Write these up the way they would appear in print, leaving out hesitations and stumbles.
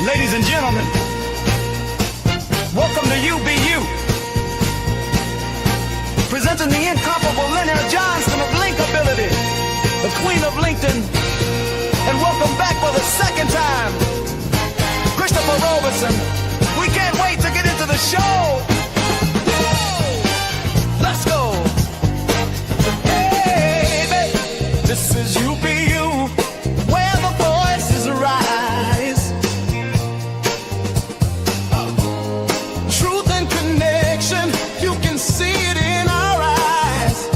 Ladies and gentlemen, welcome to UBU. Presenting the incomparable Lynnaire Johnston of LinkAbility, the queen of LinkedIn. And welcome back for the second time, Christopher Roberson. We can't wait to get into the show. Let's go. Baby, this is UBU, where the voices rise. Truth and connection, you can see it in our eyes.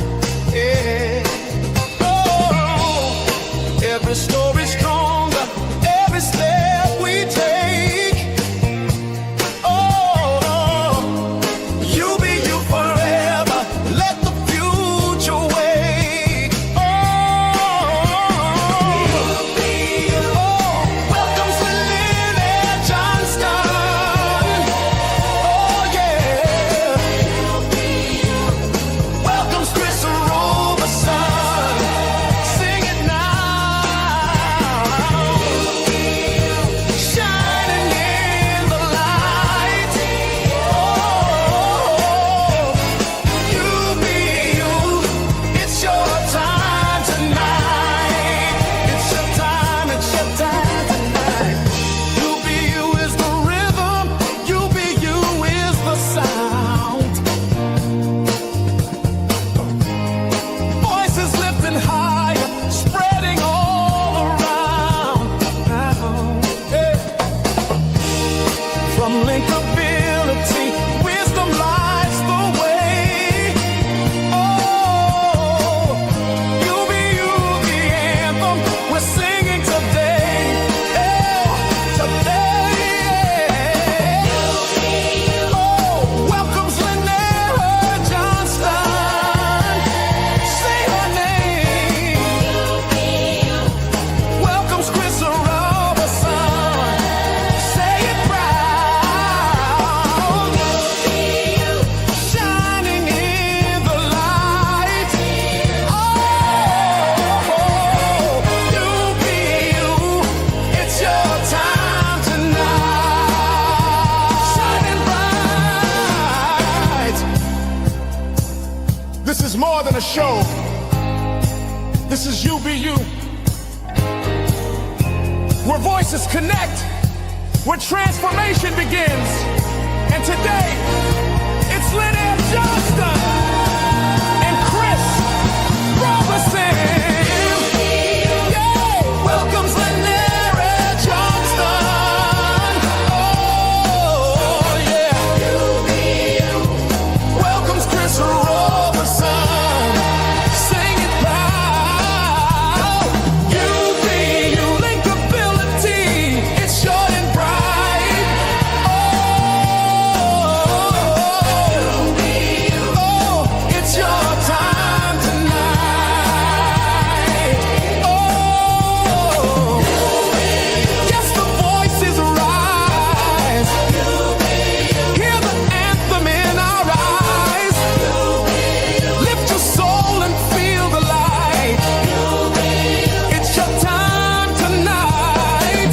Yeah. Oh, every story stronger, every step we take. Oh, you be you forever. Let the future wake. Oh, welcome to Lynnaire Johnston. Oh yeah. Welcome's Chris Roberson. Sing it now. Shining in the light. Oh, you be you. It's your time tonight. It's your time. It's your time tonight. You be you is the rhythm. You be you is the sound. Voices lifting higher, spreading all around. Yeah. From LinkAbility, wisdom lights the way. Oh, you be you, the anthem we're singing today. Yeah, today. Oh, welcome's Lynnaire Johnston. Say her name. Welcome's Chris Roberson. Say it proud. Shining in the light. Oh, you be you. It's your time tonight. Shining bright. This is more than a show. This is UBU, where voices connect, where transformation begins. And today, it's Lynnaire Johnston and Chris Roberson. Yeah, welcome's Lynnaire Johnston. Oh yeah, welcome's Chris Roberson. Sing it loud. You be you, LinkAbility. It's short and bright. Oh, it's your time tonight. Oh, yes, the voices rise. Hear the anthem in our eyes. Lift your soul and feel the light. It's your time tonight.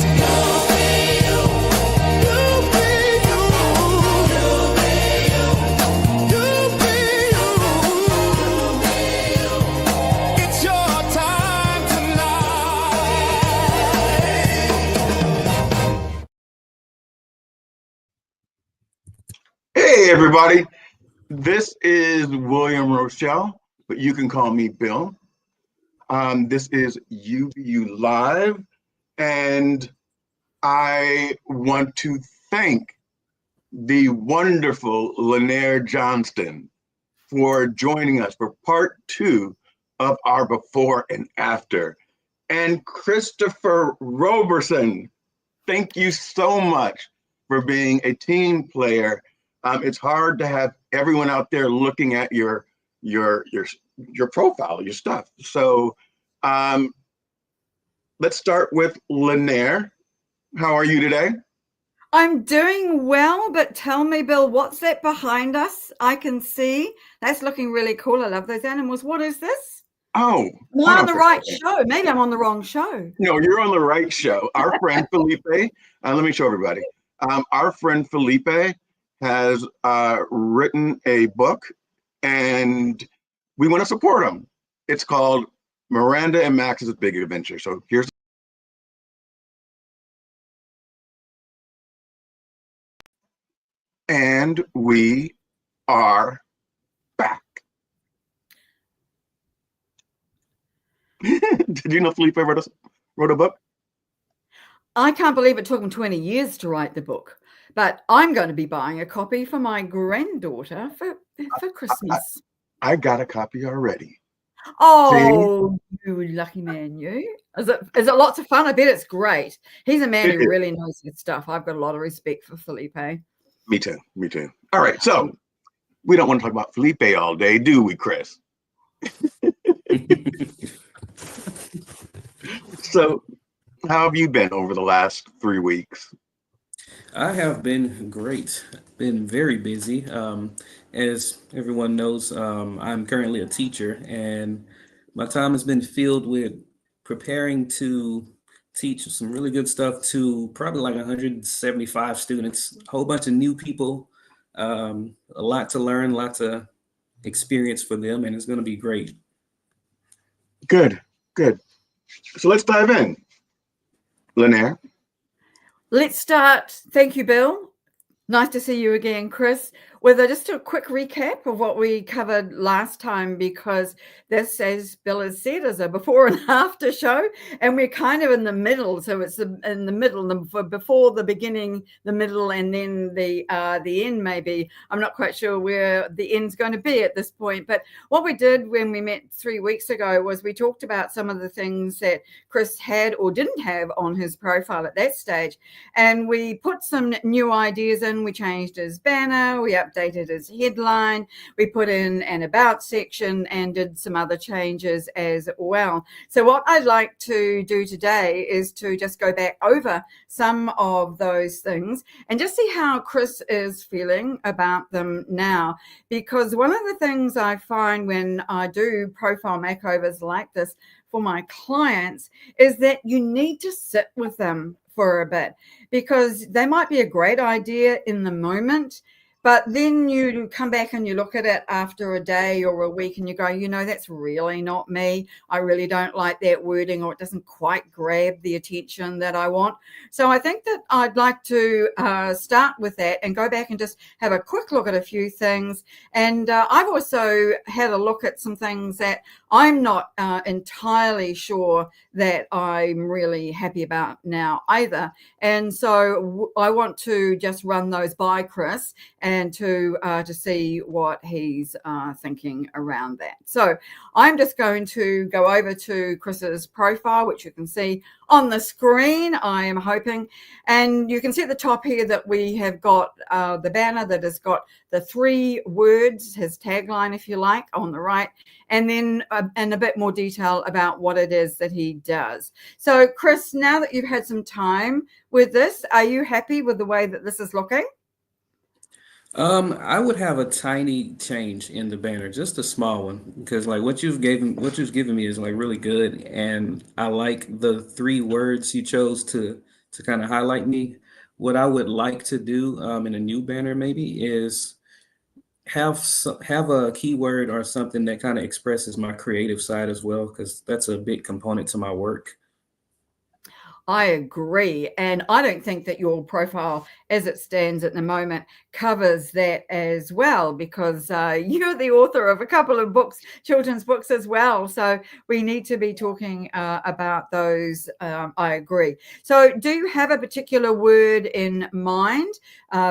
You be you. It's your time tonight. Hey, everybody. This is William Rochelle, but you can call me Bill. This is UBU Live, and I want to thank the wonderful Lynnaire Johnston for joining us for part 2 of our before and after. And Christopher Roberson, thank you so much for being a team player. It's hard to have everyone out there looking at your profile, your stuff. So let's start with Lynnaire. How are you today? I'm doing well, but tell me, Bill, what's that behind us? I can see. That's looking really cool. I love those animals. What is this? Oh, Am hold I on on the for a right second. show? Maybe I'm on the wrong show. No, you're on the right show. Our friend Felipe, let me show everybody. Our friend Felipe has written a book, and we want to support him. It's called Miranda and Max's Big Adventure. So here's, and we are back. Did you know Felipe wrote a book? I can't believe it took him 20 years to write the book, but I'm going to be buying a copy for my granddaughter for Christmas. I got a copy already. See, Oh, you lucky man, you. Is it lots of fun? I bet it's great. He's a man it who is. really knows his stuff. I've got a lot of respect for Felipe. Me too. Me too. All right. So we don't want to talk about Felipe all day, do we, Chris? So how have you been over the last 3 weeks? I have been great, been very busy. As everyone knows, I'm currently a teacher, and my time has been filled with preparing to teach some really good stuff to probably like 175 students, a whole bunch of new people, a lot to learn, lots of experience for them, and it's going to be great. Good. Good. So let's dive in. Lynnaire. Let's start. Thank you, Bill. Nice to see you again, Chris. With just a quick recap of what we covered last time, because this, as Bill has said, is a before and after show, and we're kind of in the middle. So it's in the middle, before the beginning, the middle, and then the end. Maybe I'm not quite sure where the end's going to be at this point. But what we did when we met 3 weeks ago was we talked about some of the things that Chris had or didn't have on his profile at that stage, and we put some new ideas in. We changed his banner, we updated his headline, we put in an about section, and did some other changes as well. So what I'd like to do today is to just go back over some of those things and just see how Chris is feeling about them now. Because one of the things I find when I do profile makeovers like this for my clients is that you need to sit with them for a bit, because they might be a great idea in the moment, but then you come back and you look at it after a day or a week and you go, that's really not me. I really don't like that wording, or it doesn't quite grab the attention that I want. So I think that I'd like to start with that and go back and just have a quick look at a few things. And I've also had a look at some things that I'm not entirely sure that I'm really happy about now either. And so I want to just run those by Chris and to see what he's thinking around that. So I'm just going to go over to Chris's profile, which you can see on the screen, I am hoping. And you can see at the top here that we have got the banner that has got the 3 words, his tagline, if you like, on the right, and then and a bit more detail about what it is that he does. So, Chris, now that you've had some time with this, are you happy with the way that this is looking? I would have a tiny change in the banner, just a small one, because like what you've given me is like really good, and I like the 3 words you chose to kind of highlight me. What I would like to do in a new banner maybe is have a keyword or something that kind of expresses my creative side as well, because that's a big component to my work. I agree. And I don't think that your profile, as it stands at the moment, covers that as well, because you're the author of a couple of books, children's books as well. So we need to be talking about those. I agree. So do you have a particular word in mind?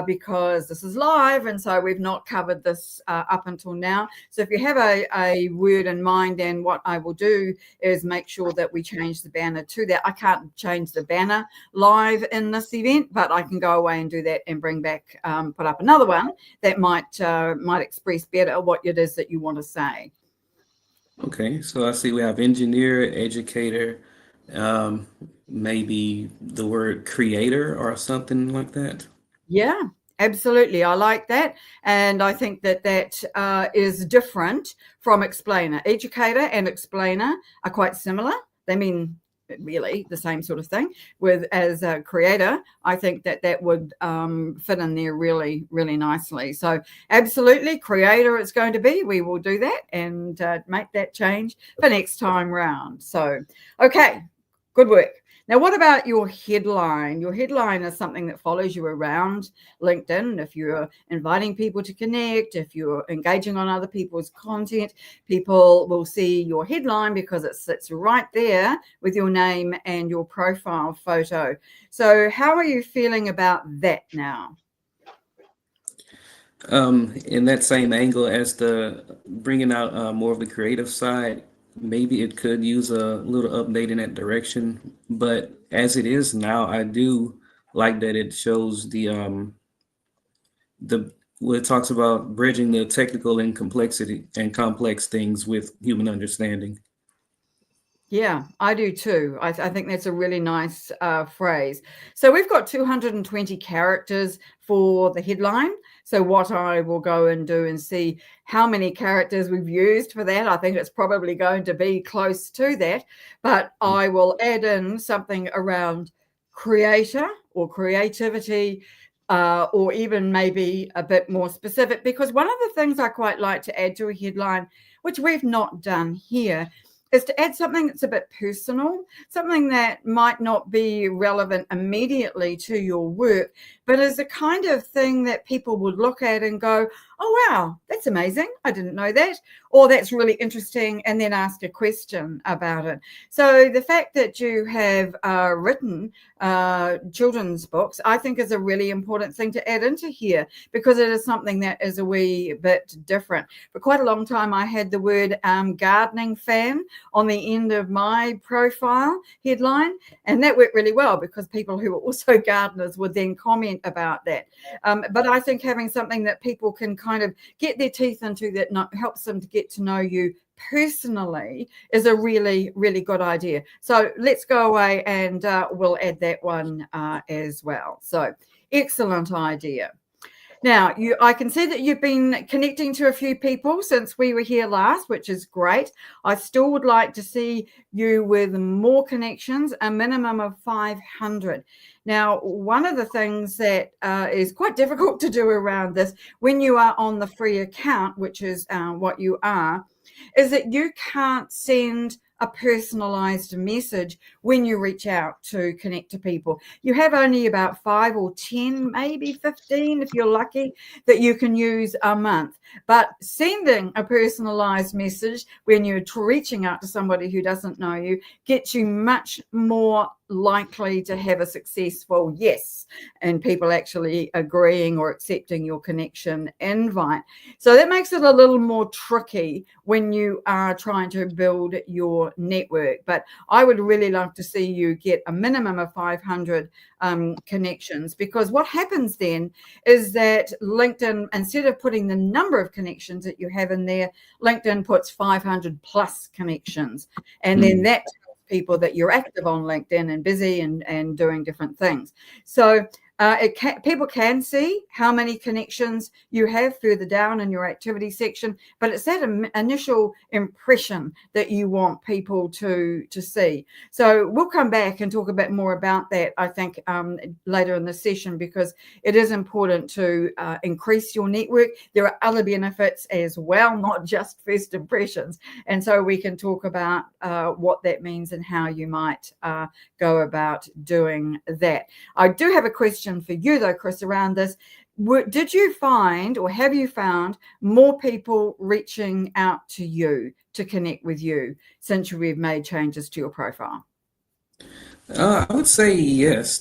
Because this is live, and so we've not covered this up until now. So if you have a word in mind, then what I will do is make sure that we change the banner to that. I can't change the banner live in this event, but I can go away and do that and bring back, put up another one that might express better what it is that you want to say. Okay, so I see we have engineer, educator, um, maybe the word creator or something like that. Yeah. Absolutely. I like that. And I think that is different from explainer. Educator and explainer are quite similar. They mean really the same sort of thing. With as a creator, I think that would fit in there really, really nicely. So absolutely, creator it's going to be. We will do that and make that change for next time round. So, okay, good work. Now, what about your headline? Your headline is something that follows you around LinkedIn. If you're inviting people to connect, if you're engaging on other people's content, people will see your headline because it sits right there with your name and your profile photo. So how are you feeling about that now? In that same angle as the bringing out more of the creative side, maybe it could use a little update in that direction. But as it is now, I do like that it shows the what it talks about bridging the technical and complexity and complex things with human understanding. Yeah, I do too. I think that's a really nice phrase. So we've got 220 characters for the headline. So what I will go and do and see how many characters we've used for that. I think it's probably going to be close to that, but I will add in something around creator or creativity, or even maybe a bit more specific, because one of the things I quite like to add to a headline, which we've not done here, is to add something that's a bit personal, something that might not be relevant immediately to your work, but is the kind of thing that people would look at and go, oh, wow, that's amazing. I didn't know that. Or that's really interesting, and then ask a question about it. So the fact that you have written children's books, I think is a really important thing to add into here, because it is something that is a wee bit different. For quite a long time, I had the word gardening fan on the end of my profile headline, and that worked really well because people who were also gardeners would then comment about that. But I think having something that people can kind of get their teeth into that helps them to get to know you personally is a really, really good idea. So let's go away and we'll add that one as well. So excellent idea. Now, I can see that you've been connecting to a few people since we were here last, which is great. I still would like to see you with more connections, a minimum of 500. Now, one of the things that is quite difficult to do around this when you are on the free account, which is what you are, is that you can't send a personalized message when you reach out to connect to people. You have only about 5 or 10, maybe 15, if you're lucky, that you can use a month. But sending a personalized message when you're reaching out to somebody who doesn't know you gets you much more likely to have a successful yes, and people actually agreeing or accepting your connection invite. So that makes it a little more tricky when you are trying to build your network. But I would really love to see you get a minimum of 500 connections, because what happens then is that LinkedIn, instead of putting the number of connections that you have in there, LinkedIn puts 500 plus connections, and then that people that you're active on LinkedIn and busy and doing different things. So people can see how many connections you have further down in your activity section, but it's that initial impression that you want people to see. So we'll come back and talk a bit more about that, I think, later in the session, because it is important to increase your network. There are other benefits as well, not just first impressions. And so we can talk about what that means and how you might go about doing that. I do have a question for you though, Chris, around this. Did you find, or have you found, more people reaching out to you to connect with you since we've made changes to your profile? I would say yes.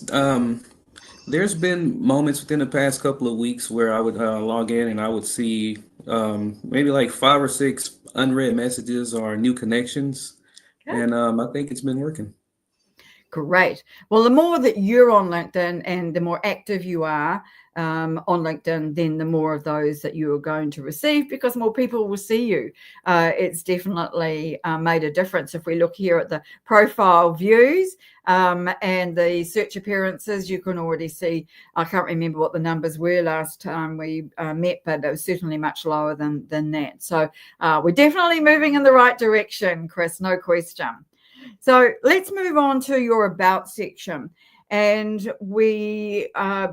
There's been moments within the past couple of weeks where I would log in and I would see maybe like 5 or 6 unread messages or new connections, Okay. and I think it's been working. Great. Well, the more that you're on LinkedIn and the more active you are on LinkedIn, then the more of those that you are going to receive, because more people will see you. It's definitely made a difference. If we look here at the profile views and the search appearances, you can already see, I can't remember what the numbers were last time we met, but it was certainly much lower than that. So we're definitely moving in the right direction, Chris, no question. So let's move on to your about section. And we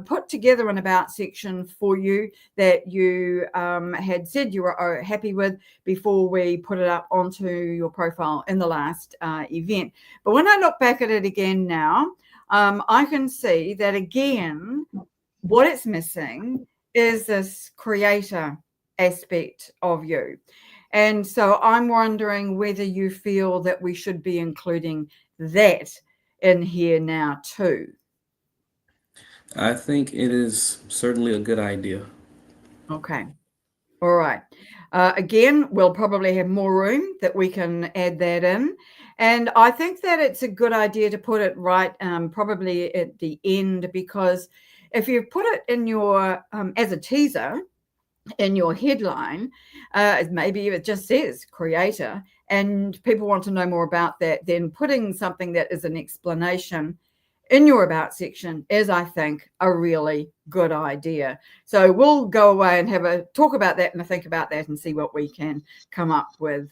put together an about section for you that you had said you were happy with before we put it up onto your profile in the last event. But when I look back at it again now, I can see that again, what it's missing is this creator aspect of you. And so I'm wondering whether you feel that we should be including that in here now too. I think it is certainly a good idea. Okay. All right. Again, we'll probably have more room that we can add that in. And I think that it's a good idea to put it right probably at the end, because if you put it in your, as a teaser, in your headline, maybe it just says creator and people want to know more about that, then putting something that is an explanation in your about section is, I think, a really good idea. So we'll go away and have a talk about that and think about that and see what we can come up with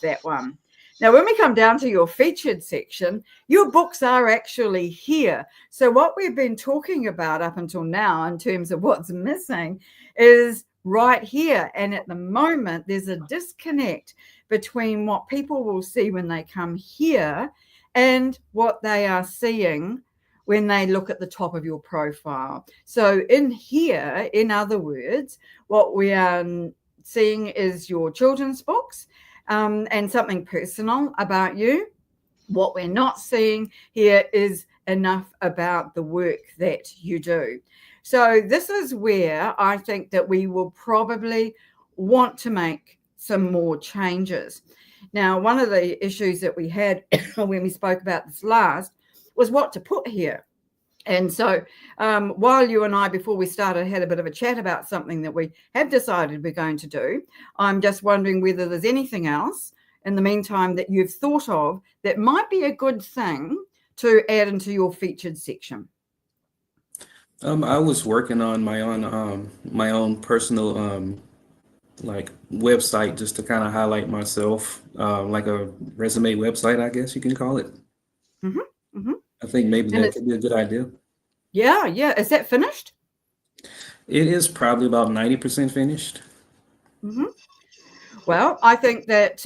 that one. Now, when we come down to your featured section, your books are actually here. So what we've been talking about up until now in terms of what's missing is right here. And at the moment, there's a disconnect between what people will see when they come here and what they are seeing when they look at the top of your profile. So in here, in other words, what we are seeing is your children's books and something personal about you. What we're not seeing here is enough about the work that you do. So this is where I think that we will probably want to make some more changes. Now, one of the issues that we had when we spoke about this last was what to put here. And so while you and I, before we started, had a bit of a chat about something that we have decided we're going to do, I'm just wondering whether there's anything else in the meantime that you've thought of that might be a good thing to add into your featured section. I was working on my own personal like website, just to kind of highlight myself, like a resume website, I guess you can call it. Mm-hmm, mm-hmm. I think maybe that could be a good idea. Yeah. Is that finished? It is probably about 90% finished. Mm-hmm. Well, I think that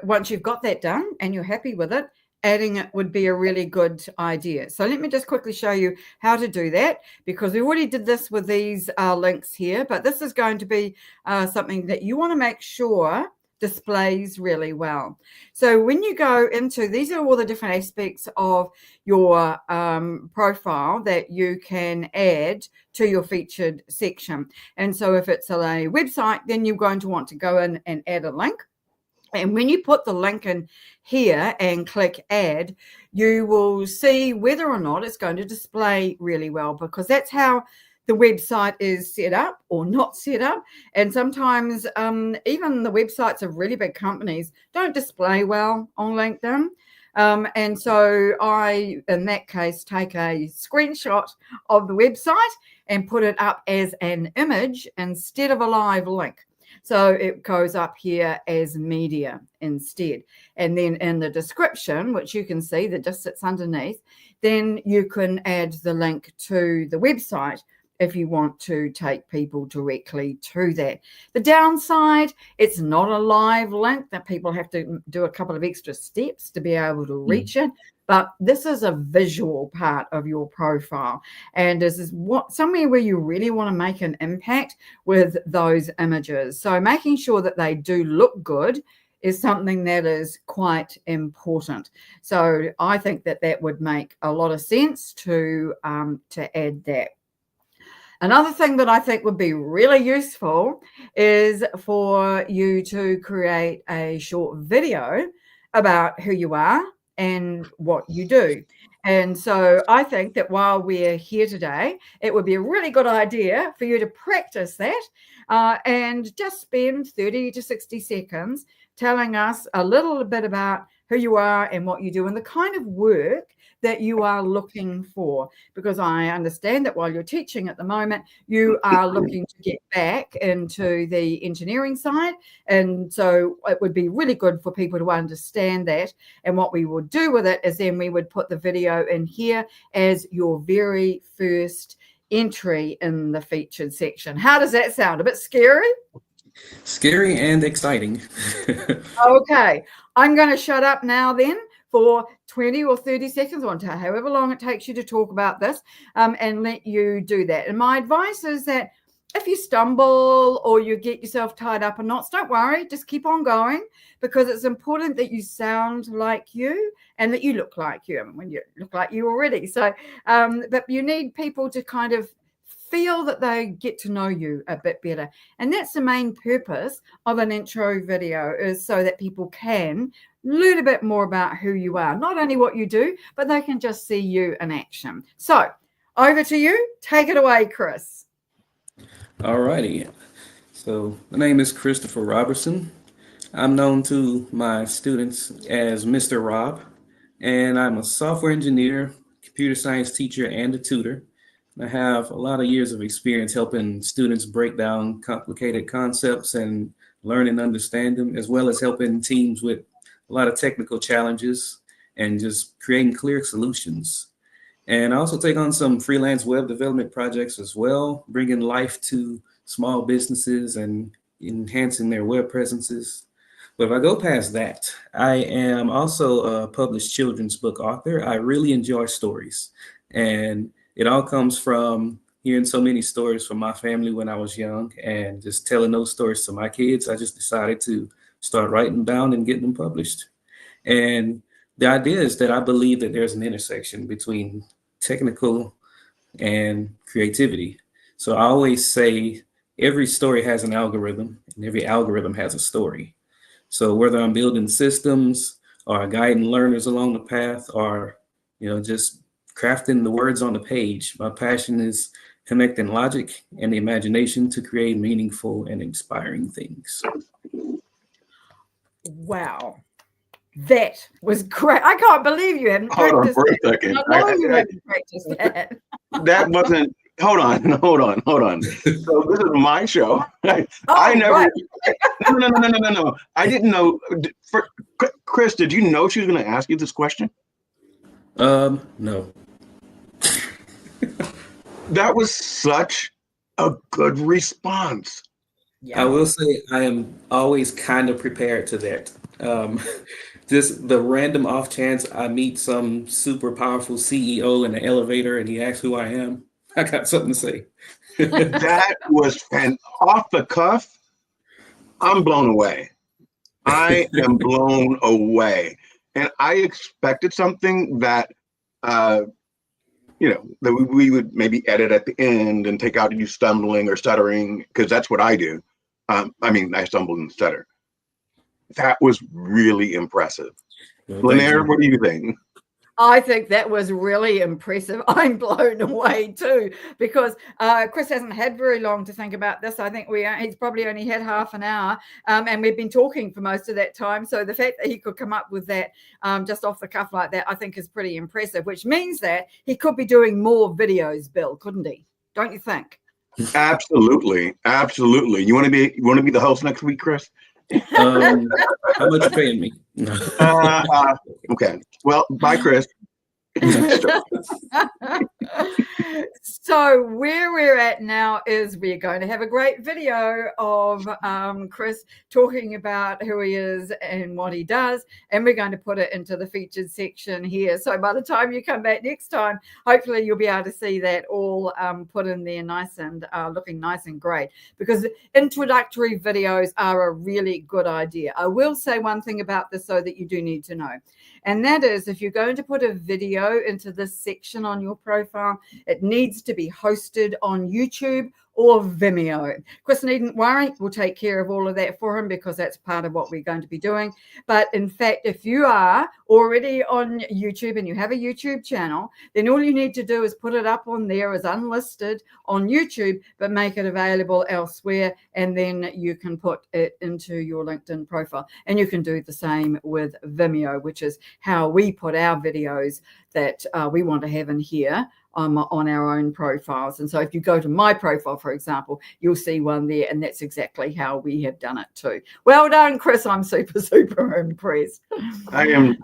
once you've got that done and you're happy with it, adding it would be a really good idea. So let me just quickly show you how to do that, because we already did this with these links here, but this is going to be something that you want to make sure displays really well. So when you go into, these are all the different aspects of your profile that you can add to your featured section. And so if it's a website, then you're going to want to go in and add a link. And when you put the link in here and click add, you will see whether or not it's going to display really well, because that's how the website is set up or not set up. And sometimes even the websites of really big companies don't display well on LinkedIn. And so I, in that case, take a screenshot of the website and put it up as an image instead of a live link. So it goes up here as media instead. And then in the description, which you can see that just sits underneath, then you can add the link to the website if you want to take people directly to that. The downside, it's not a live link that people have to do a couple of extra steps to be able to reach it. But this is a visual part of your profile. And this is somewhere where you really want to make an impact with those images. So making sure that they do look good is something that is quite important. So I think that that would make a lot of sense to add that. Another thing that I think would be really useful is for you to create a short video about who you are and what you do. And so I think that while we're here today, it would be a really good idea for you to practice that and just spend 30 to 60 seconds telling us a little bit about who you are and what you do and the kind of work that you are looking for. Because I understand that while you're teaching at the moment, you are looking to get back into the engineering side. And so it would be really good for people to understand that. And what we would do with it is then we would put the video in here as your very first entry in the featured section. How does that sound? A bit scary? Scary and exciting. Okay, I'm going to shut up now then for 20 or 30 seconds or however long it takes you to talk about this, and let you do that. And my advice is that if you stumble or you get yourself tied up in knots, don't worry, just keep on going, because it's important that you sound like you and that you look like you. I mean, when you look like you already. So, but you need people to kind of feel that they get to know you a bit better. And that's the main purpose of an intro video, is so that people can learn a bit more about who you are, not only what you do, but they can just see you in action. So over to you. Take it away, Chris. All righty. So my name is Christopher Robertson. I'm known to my students as Mr. Rob, and I'm a software engineer, computer science teacher, and a tutor. I have a lot of years of experience helping students break down complicated concepts and learn and understand them, as well as helping teams with a lot of technical challenges and just creating clear solutions. And I also take on some freelance web development projects as well, bringing life to small businesses and enhancing their web presences. But if I go past that, I am also a published children's book author. I really enjoy stories, and it all comes from hearing so many stories from my family when I was young and just telling those stories to my kids. I just decided to start writing them down and getting them published. And the idea is that I believe that there's an intersection between technical and creativity. So I always say every story has an algorithm and every algorithm has a story. So whether I'm building systems or guiding learners along the path, or just crafting the words on the page, my passion is connecting logic and the imagination to create meaningful and inspiring things. Wow. That was great. I can't believe you hadn't practiced Hold on for that. a second. I know you hadn't practiced that. That wasn't. Hold on. So this is my show. I never. Right. No. I didn't know. Chris, did you know she was going to ask you this question? No. That was such a good response. Yeah. I will say I am always kind of prepared to that. Just the random off chance I meet some super powerful CEO in the elevator and he asks who I am, I got something to say. That was off the cuff. I'm blown away. I am blown away. And I expected something that, that we would maybe edit at the end and take out you stumbling or stuttering, because that's what I do. I stumble and stutter. That was really impressive. Well, Lynnaire, what do you think? I think that was really impressive. I'm blown away too, because Chris hasn't had very long to think about this. I think he's probably only had half an hour, and we've been talking for most of that time. So the fact that he could come up with that just off the cuff like that, I think is pretty impressive, which means that he could be doing more videos, Bill, couldn't he? Don't you think? Absolutely. You want to be the host next week, Chris? how much you paying me? Okay. Well, bye, Chris. So where we're at now is we're going to have a great video of Chris talking about who he is and what he does, and we're going to put it into the featured section here. So by the time you come back next time, hopefully you'll be able to see that all put in there nice and looking nice and great, because introductory videos are a really good idea. I will say one thing about this, though, that you do need to know, and that is if you're going to put a video into this section on your profile, it needs to be be hosted on YouTube or Vimeo. Chris needn't worry, we'll take care of all of that for him because that's part of what we're going to be doing. But in fact, if you are already on YouTube and you have a YouTube channel, then all you need to do is put it up on there as unlisted on YouTube, but make it available elsewhere, and then you can put it into your LinkedIn profile. And you can do the same with Vimeo, which is how we put our videos that we want to have in here on our own profiles. And so if you go to my profile, for example, you'll see one there, and that's exactly how we have done it too. Well done, Chris. I'm super impressed. I am.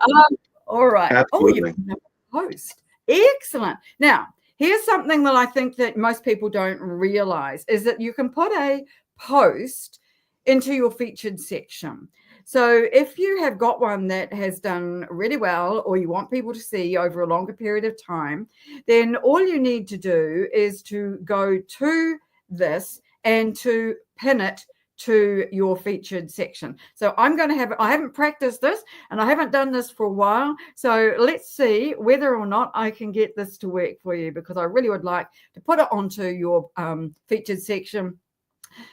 All right. Absolutely. Oh, you have a post. Excellent. Now, here's something that I think that most people don't realize is that you can put a post into your featured section. So if you have got one that has done really well, or you want people to see over a longer period of time, then all you need to do is to go to this and to pin it to your featured section. So I haven't practiced this and I haven't done this for a while. So let's see whether or not I can get this to work for you, because I really would like to put it onto your featured section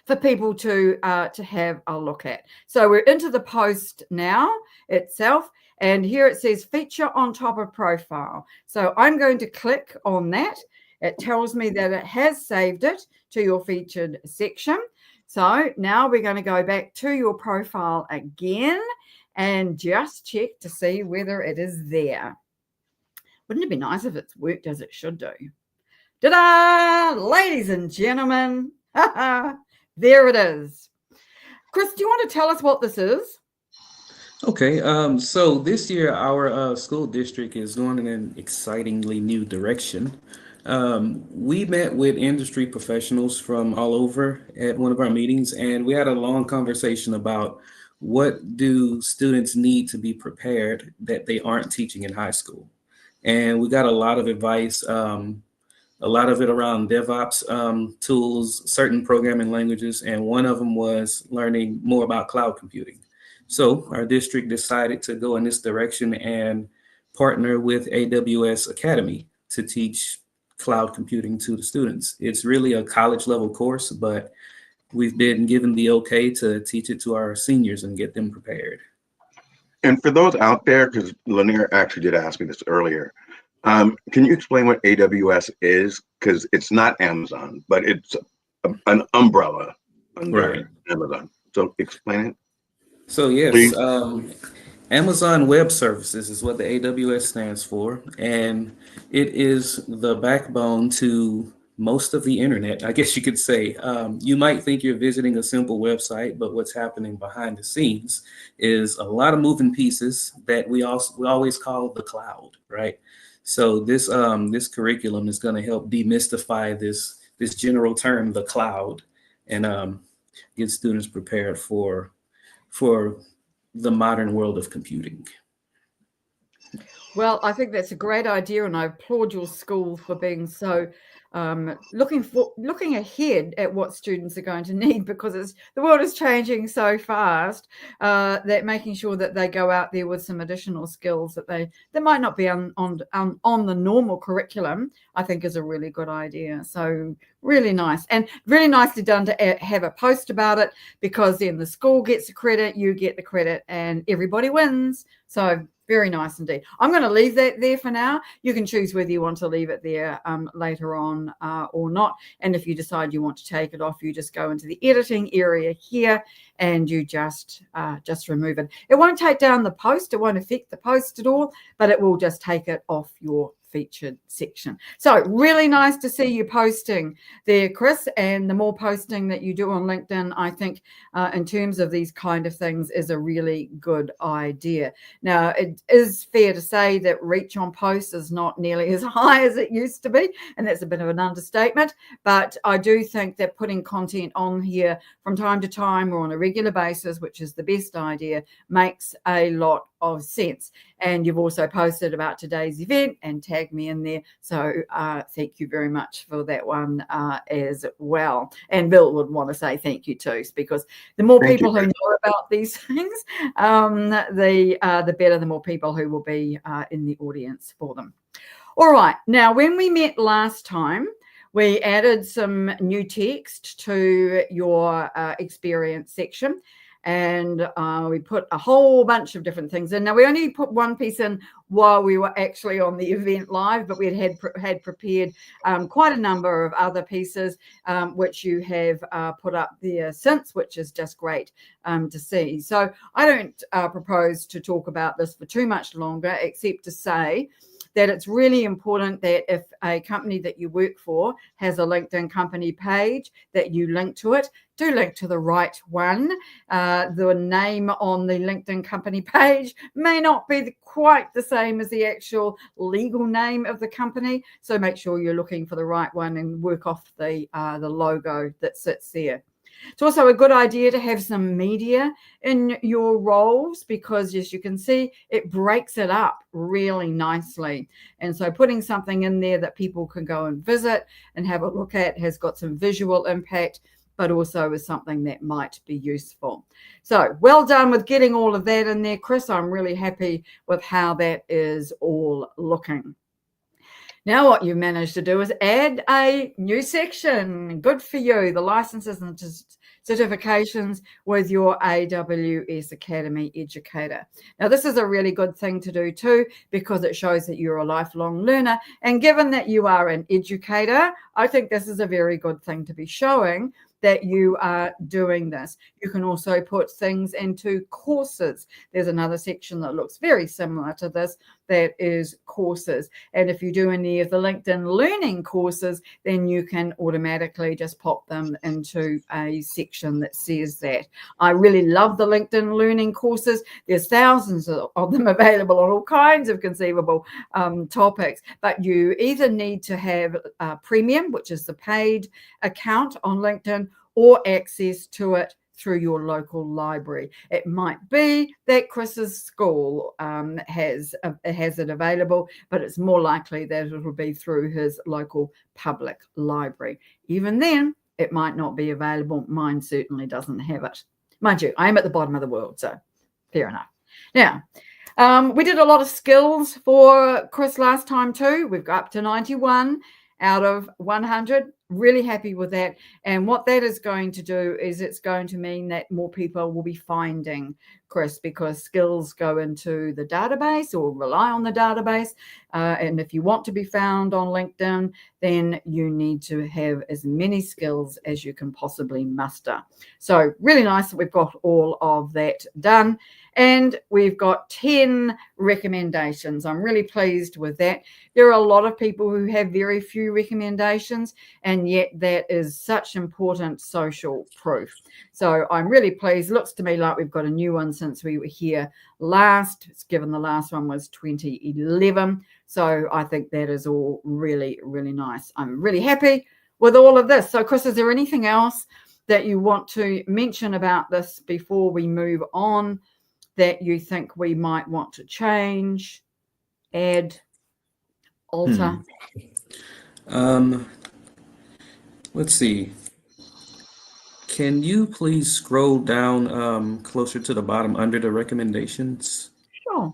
for people to have a look at. So we're into the post now itself, and here it says feature on top of profile. So I'm going to click on that. It tells me that it has saved it to your featured section. So now we're going to go back to your profile again and just check to see whether it is there. Wouldn't it be nice if it's worked as it should do? Ta-da! Ladies and gentlemen, there it is. Chris, do you want to tell us what this is? Okay, so this year our school district is going in an excitingly new direction. We met with industry professionals from all over at one of our meetings, and we had a long conversation about what do students need to be prepared that they aren't teaching in high school. And we got a lot of advice, a lot of it around DevOps tools, certain programming languages, and one of them was learning more about cloud computing. So our district decided to go in this direction and partner with AWS Academy to teach cloud computing to the students. It's really a college level course, but we've been given the okay to teach it to our seniors and get them prepared. And for those out there, because Lynnaire actually did ask me this earlier, can you explain what AWS is? Because it's not Amazon, but it's an umbrella under Amazon. So explain it. So yes, Please. Amazon Web Services is what the AWS stands for, and it is the backbone to most of the internet, I guess you could say. You might think you're visiting a simple website, but what's happening behind the scenes is a lot of moving pieces that we always call the cloud, right? So this curriculum is going to help demystify this general term, the cloud, and get students prepared for the modern world of computing. Well, I think that's a great idea, and I applaud your school for being so looking ahead at what students are going to need, because the world is changing so fast that making sure that they go out there with some additional skills that might not be on the normal curriculum, I think is a really good idea. So really nice, and really nicely done to have a post about it, because then the school gets the credit, you get the credit, and everybody wins. So very nice indeed. I'm going to leave that there for now. You can choose whether you want to leave it there later on or not. And if you decide you want to take it off, you just go into the editing area here and you just remove it. It won't take down the post. It won't affect the post at all, but it will just take it off your featured section. So really nice to see you posting there, Chris, and the more posting that you do on LinkedIn, I think in terms of these kind of things is a really good idea. Now, it is fair to say that reach on posts is not nearly as high as it used to be, and that's a bit of an understatement, but I do think that putting content on here from time to time or on a regular basis, which is the best idea, makes a lot of sense. And you've also posted about today's event and tagged me in there. So thank you very much for that one as well. And Bill would want to say thank you too, because the more people who know about these things, the better, the more people who will be in the audience for them. All right. Now, when we met last time, We added some new text to your experience section, and we put a whole bunch of different things in. Now, we only put one piece in while we were actually on the event live, but we had prepared quite a number of other pieces, which you have put up there since, which is just great to see. So I don't propose to talk about this for too much longer, except to say that it's really important that if a company that you work for has a LinkedIn company page, that you link to it. Do link to the right one. The name on the LinkedIn company page may not be quite the same as the actual legal name of the company, so make sure you're looking for the right one and work off the logo that sits there. It's also a good idea to have some media in your roles because, as you can see, it breaks it up really nicely. And so putting something in there that people can go and visit and have a look at has got some visual impact, but also is something that might be useful. So well done with getting all of that in there, Chris. I'm really happy with how that is all looking. Now what you've managed to do is add a new section. Good for you. The licenses and certifications with your AWS Academy educator. Now this is a really good thing to do too, because it shows that you're a lifelong learner. And given that you are an educator, I think this is a very good thing to be showing that you are doing this. You can also put things into courses. There's another section that looks very similar to this that is courses. And if you do any of the LinkedIn learning courses, then you can automatically just pop them into a section that says that. I really love the LinkedIn learning courses. There's thousands of them available on all kinds of conceivable topics, but you either need to have premium, which is the paid account on LinkedIn, or access to it through your local library. It might be that Chris's school has it available, but it's more likely that it will be through his local public library. Even then, it might not be available. Mine certainly doesn't have it. Mind you, I am at the bottom of the world, so fair enough. Now, we did a lot of skills for Chris last time too. We've got up to 91 out of 100. Really happy with that. And what that is going to do is it's going to mean that more people will be finding Chris, because skills go into the database or rely on the database. And if you want to be found on LinkedIn, then you need to have as many skills as you can possibly muster. So really nice that we've got all of that done. And we've got 10 recommendations. I'm really pleased with that. There are a lot of people who have very few recommendations, and yet that is such important social proof. So I'm really pleased. Looks to me like we've got a new one since we were here last. It's given the last one was 2011. So I think that is all really, really nice. I'm really happy with all of this. So Chris, is there anything else that you want to mention about this before we move on that you think we might want to change, add, alter? Let's see. Can you please scroll down closer to the bottom under the recommendations? Sure.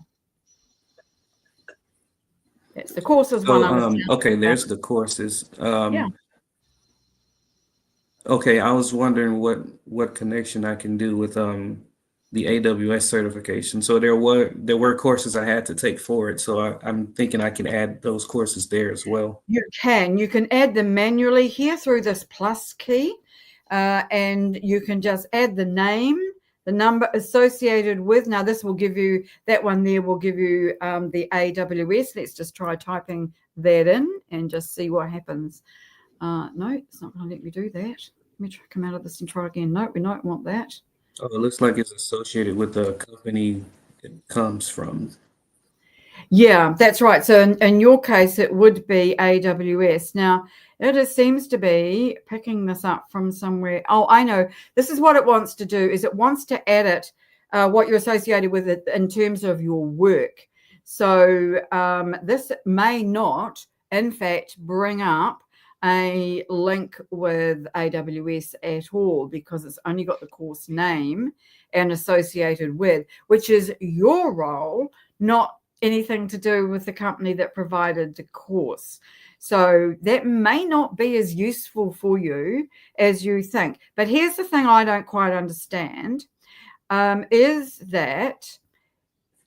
It's the courses So, one. okay, there's the courses. Yeah. Okay, I was wondering what connection I can do with the AWS certification. So there were courses I had to take for it. So I'm thinking I can add those courses there as well. You can add them manually here through this plus key, and you can just add the name, the number associated with. Now this will give you, that one there will give you the AWS. Let's just try typing that in and just see what happens. No, it's not going to let me do that. Let me try, come out of this and try again. No, we don't want that. Oh, it looks like it's associated with the company it comes from. Yeah, that's right. So in your case, it would be AWS. Now, it seems to be picking this up from somewhere. Oh, I know. This is what it wants to do, is it wants to edit what you're associated with it in terms of your work. So this may not, in fact, bring up a link with AWS at all, because it's only got the course name and associated with, which is your role, not anything to do with the company that provided the course. So that may not be as useful for you as you think. But here's the thing I don't quite understand, is that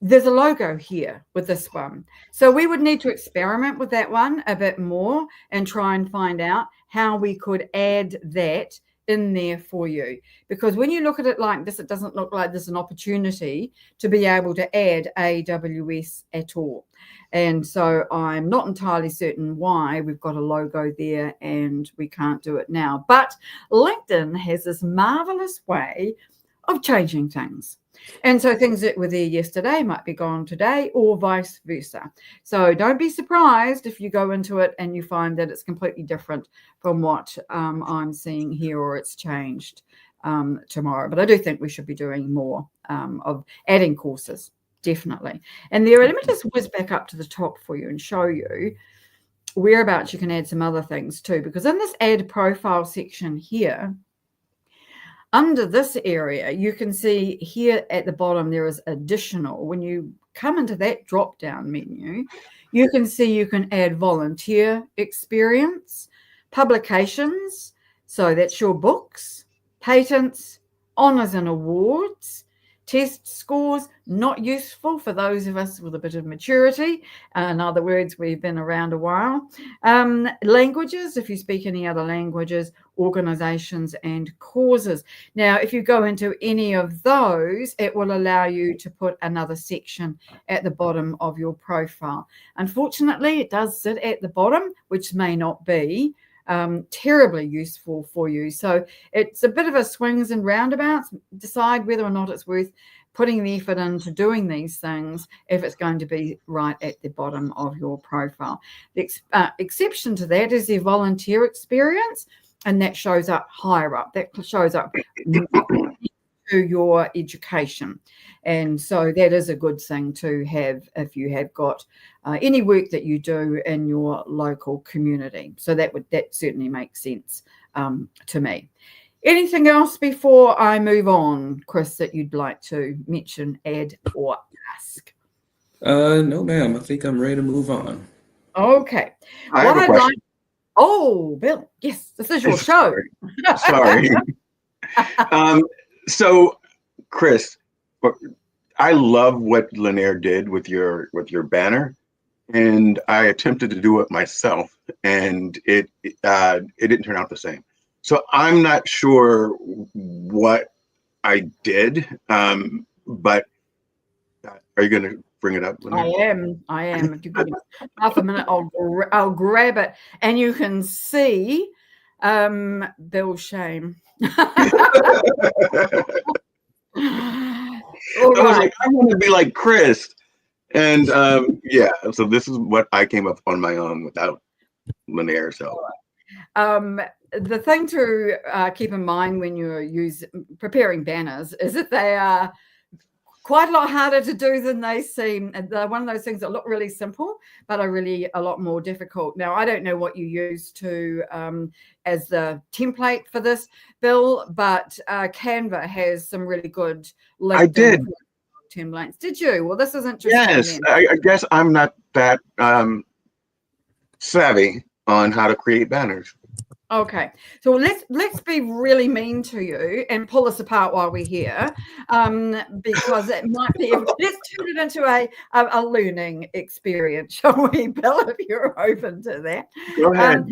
there's a logo here with this one. So we would need to experiment with that one a bit more and try and find out how we could add that in there for you. Because when you look at it like this, it doesn't look like there's an opportunity to be able to add AWS at all. And so I'm not entirely certain why we've got a logo there and we can't do it now. But LinkedIn has this marvelous way of changing things. And so things that were there yesterday might be gone today, or vice versa. So don't be surprised if you go into it and you find that it's completely different from what I'm seeing here, or it's changed tomorrow. But I do think we should be doing more of adding courses, definitely. And there, let me just whiz back up to the top for you and show you whereabouts you can add some other things too, because in this add profile section here, under this area, you can see here at the bottom, there is additional. When you come into that drop-down menu, you can see you can add volunteer experience, publications. So that's your books, patents, honors and awards, test scores, not useful for those of us with a bit of maturity. In other words, we've been around a while. Languages, if you speak any other languages, organizations and causes. Now, if you go into any of those, it will allow you to put another section at the bottom of your profile. Unfortunately, it does sit at the bottom, which may not be terribly useful for you. So it's a bit of a swings and roundabouts. Decide whether or not it's worth putting the effort into doing these things if it's going to be right at the bottom of your profile. The exception to that is the volunteer experience, and that shows up higher up. That shows up to your education. And so that is a good thing to have if you have got any work that you do in your local community. So that certainly makes sense to me. Anything else before I move on, Chris, that you'd like to mention, add, or ask? No, ma'am. I think I'm ready to move on. Okay. I have a question. Oh, Bill, yes, this is your show. Sorry. So, Chris, I love what Lynnaire did with your banner, and I attempted to do it myself, and it didn't turn out the same. So I'm not sure what I did, but are you going to bring it up, Lynnaire? I am. If you give me half a minute, I'll grab it, and you can see Bill's shame. I was like, I want to be like Chris. And yeah, so this is what I came up on my own without Lynnaire. So the thing to keep in mind when you're preparing banners is that they are quite a lot harder to do than they seem. They're one of those things that look really simple, but are really a lot more difficult. Now, I don't know what you use as the template for this, Bill, but Canva has some really good LinkedIn I did. templates. Did you? Well, this is interesting. Yes, I guess I'm not that savvy on how to create banners. Okay, so let's be really mean to you and pull this apart while we're here, because it might be. Let's turn it into a learning experience, shall we, Bill? If you're open to that. Go ahead.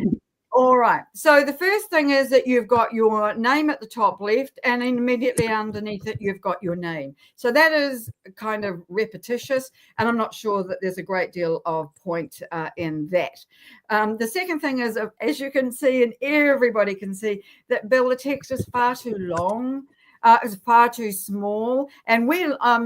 All right. So the first thing is that you've got your name at the top left, and then immediately underneath it, you've got your name. So that is kind of repetitious, and I'm not sure that there's a great deal of point in that. The second thing is, as you can see, and everybody can see, that Bill, the text is far too long. It's far too small. And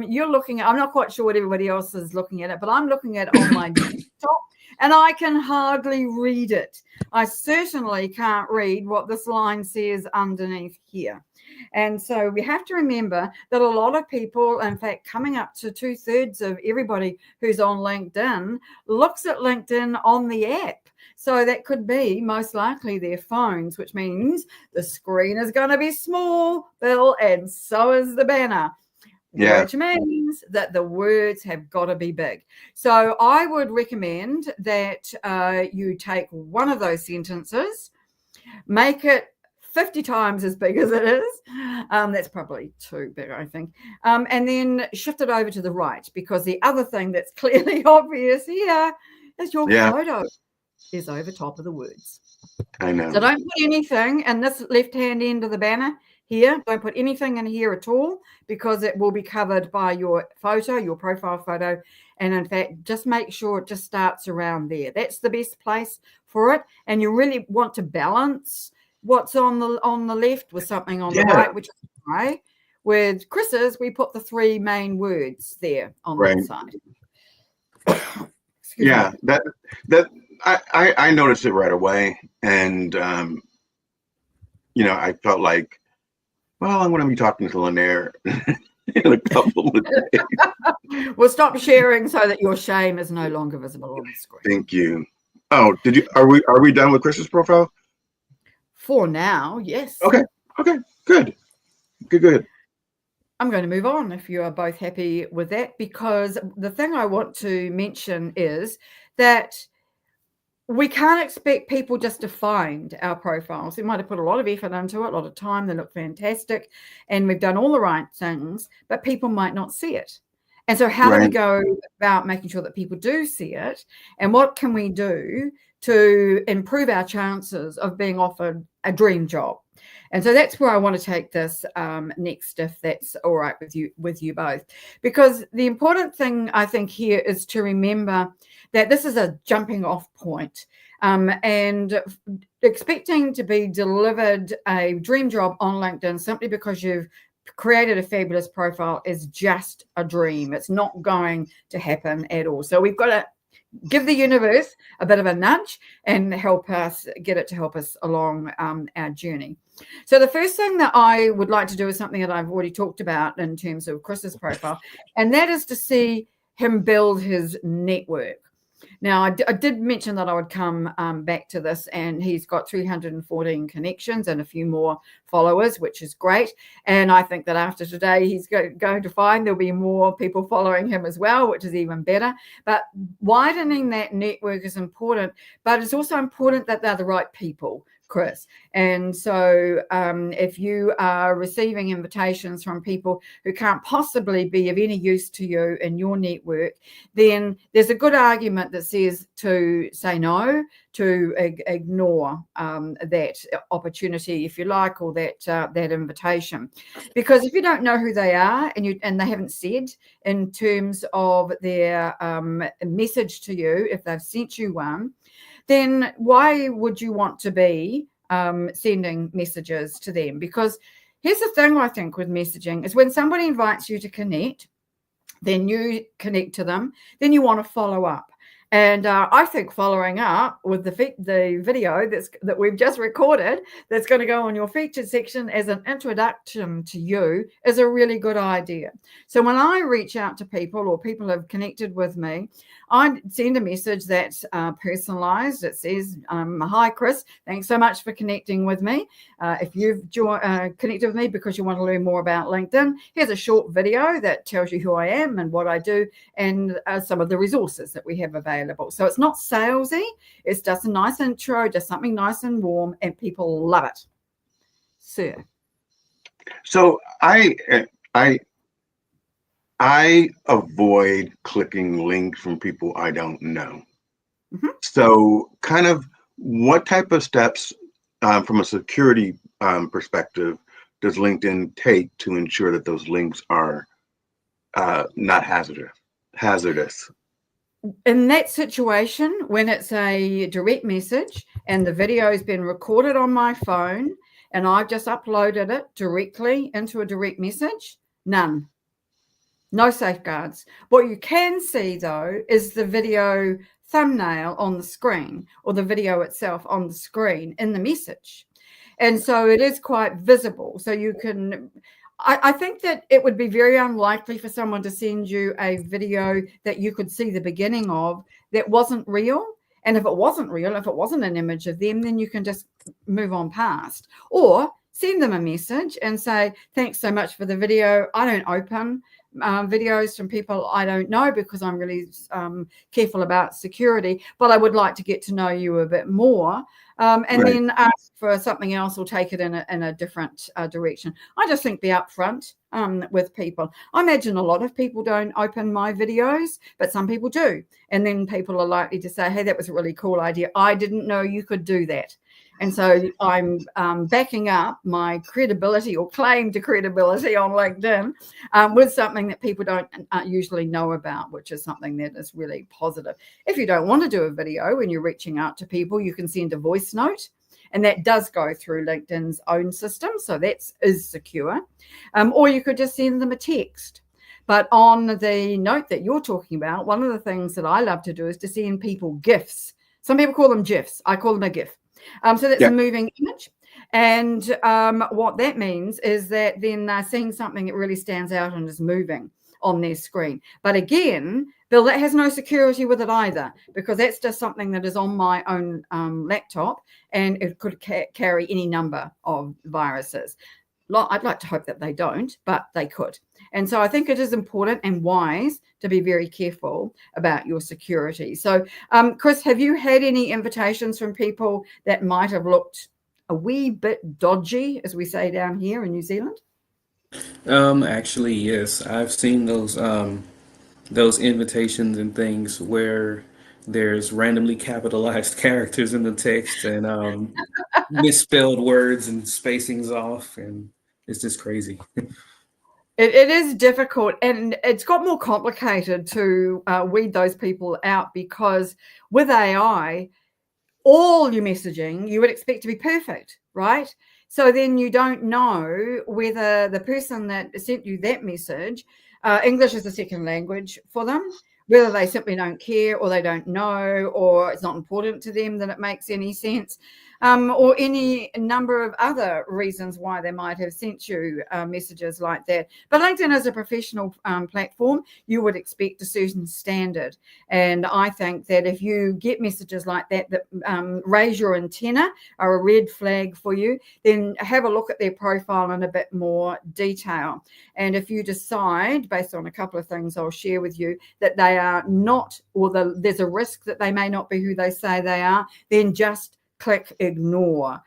you're looking at, I'm not quite sure what everybody else is looking at it, but I'm looking at it on my desktop. And I can hardly read it. I certainly can't read what this line says underneath here. And so we have to remember that a lot of people, in fact, coming up to 2/3 of everybody who's on LinkedIn looks at LinkedIn on the app. So that could be most likely their phones, which means the screen is going to be small, Bill, and so is the banner. Yeah. which means that the words have got to be big. So I would recommend that you take one of those sentences, make it 50 times as big as it is. That's probably too big, I think. And then shift it over to the right, because the other thing that's clearly obvious here is your photo is over top of the words. I know. So don't put anything in this left-hand end of the banner here. Don't put anything in here at all, because it will be covered by your photo, your profile photo. And in fact, just make sure it just starts around there. That's the best place for it. And you really want to balance what's on the left with something on the right, which is right. With Chris's, we put the 3 main words there on that side. Yeah, that I noticed it right away, and I felt like, well, I'm going to be talking to Lynnaire in a couple of days. We'll stop sharing so that your shame is no longer visible on the screen. Thank you. Oh, are we done with Chris's profile? For now, yes. Okay, good. I'm going to move on if you are both happy with that, because the thing I want to mention is that we can't expect people just to find our profiles. We might have put a lot of effort into it, a lot of time. They look fantastic, and we've done all the right things, but people might not see it. And so how do we go about making sure that people do see it? And what can we do to improve our chances of being offered a dream job? And so that's where I want to take this next, if that's all right with you both. Because the important thing, I think, here is to remember that this is a jumping off point. And expecting to be delivered a dream job on LinkedIn simply because you've created a fabulous profile is just a dream. It's not going to happen at all. So we've got to give the universe a bit of a nudge and help us along our journey. So the first thing that I would like to do is something that I've already talked about in terms of Chris's profile, and that is to see him build his network. Now, I did mention that I would come back to this, and he's got 314 connections and a few more followers, which is great. And I think that after today, he's going to find there'll be more people following him as well, which is even better. But widening that network is important, but it's also important that they're the right people, Chris. And so if you are receiving invitations from people who can't possibly be of any use to you in your network, then there's a good argument that says to say no, to ignore that opportunity, if you like, or that invitation. Because if you don't know who they are and they haven't said in terms of their message to you, if they've sent you one, then why would you want to be sending messages to them? Because here's the thing, I think, with messaging is when somebody invites you to connect, then you connect to them, then you want to follow up. And I think following up with the video that we've just recorded that's going to go on your featured section as an introduction to you is a really good idea. So when I reach out to people or people have connected with me, I send a message that's personalized. It says, hi, Chris, thanks so much for connecting with me. If you've connected with me because you want to learn more about LinkedIn, here's a short video that tells you who I am and what I do and some of the resources that we have available. So it's not salesy. It's just a nice intro, just something nice and warm, and people love it. Sir. So I avoid clicking links from people I don't know. Mm-hmm. So kind of what type of steps from a security perspective does LinkedIn take to ensure that those links are not hazardous? In that situation, when it's a direct message and the video has been recorded on my phone and I've just uploaded it directly into a direct message, none. No safeguards. What you can see, though, is the video thumbnail on the screen or the video itself on the screen in the message. And so it is quite visible. So you can... I think that it would be very unlikely for someone to send you a video that you could see the beginning of that wasn't real. And if it wasn't real, if it wasn't an image of them, then you can just move on past. Or send them a message and say, thanks so much for the video. I don't open videos from people I don't know because I'm really careful about security, but I would like to get to know you a bit more. And Right. then ask for something else or take it in a different direction. I just think be upfront with people. I imagine a lot of people don't open my videos, but some people do. And then people are likely to say, hey, that was a really cool idea. I didn't know you could do that. And so I'm backing up my credibility or claim to credibility on LinkedIn with something that people don't usually know about, which is something that is really positive. If you don't want to do a video when you're reaching out to people, you can send a voice note. And that does go through LinkedIn's own system. So that is secure. Or you could just send them a text. But on the note that you're talking about, one of the things that I love to do is to send people GIFs. Some people call them GIFs. I call them a GIF. So that's a moving image. And what that means is that then they're seeing something that really stands out and is moving on their screen. But again, Bill, that has no security with it either, because that's just something that is on my own laptop, and it could carry any number of viruses. I'd like to hope that they don't, but they could. And so I think it is important and wise to be very careful about your security. So, Chris, have you had any invitations from people that might have looked a wee bit dodgy, as we say down here in New Zealand? Actually, yes, I've seen those invitations and things where there's randomly capitalized characters in the text and misspelled words and spacings off, and it's just crazy. It is difficult, and it's got more complicated to weed those people out, because with AI, all your messaging you would expect to be perfect, right? So then you don't know whether the person that sent you that message, English is a second language for them, whether they simply don't care, or they don't know, or it's not important to them that it makes any sense, or any number of other reasons why they might have sent you messages like that. But LinkedIn is a professional platform. You would expect a certain standard. And I think that if you get messages like that raise your antenna, are a red flag for you, then have a look at their profile in a bit more detail. And if you decide, based on a couple of things I'll share with you, that they are not, or there's a risk that they may not be who they say they are, then just click ignore,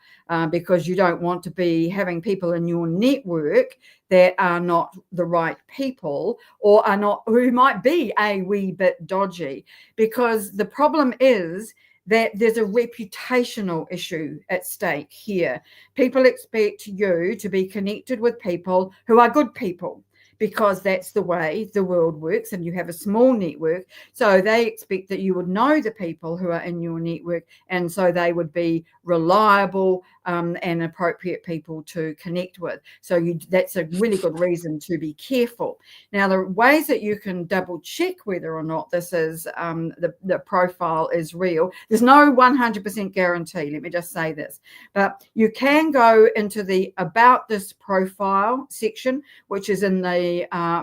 because you don't want to be having people in your network that are not the right people, or are not, who might be a wee bit dodgy. Because the problem is that there's a reputational issue at stake here. People expect you to be connected with people who are good people, because that's the way the world works, and you have a small network. So they expect that you would know the people who are in your network, and so they would be reliable and appropriate people to connect with. So that's a really good reason to be careful. Now, the ways that you can double check whether or not this is the profile is real, there's no 100% guarantee, let me just say this, but you can go into the About This Profile section, which is in the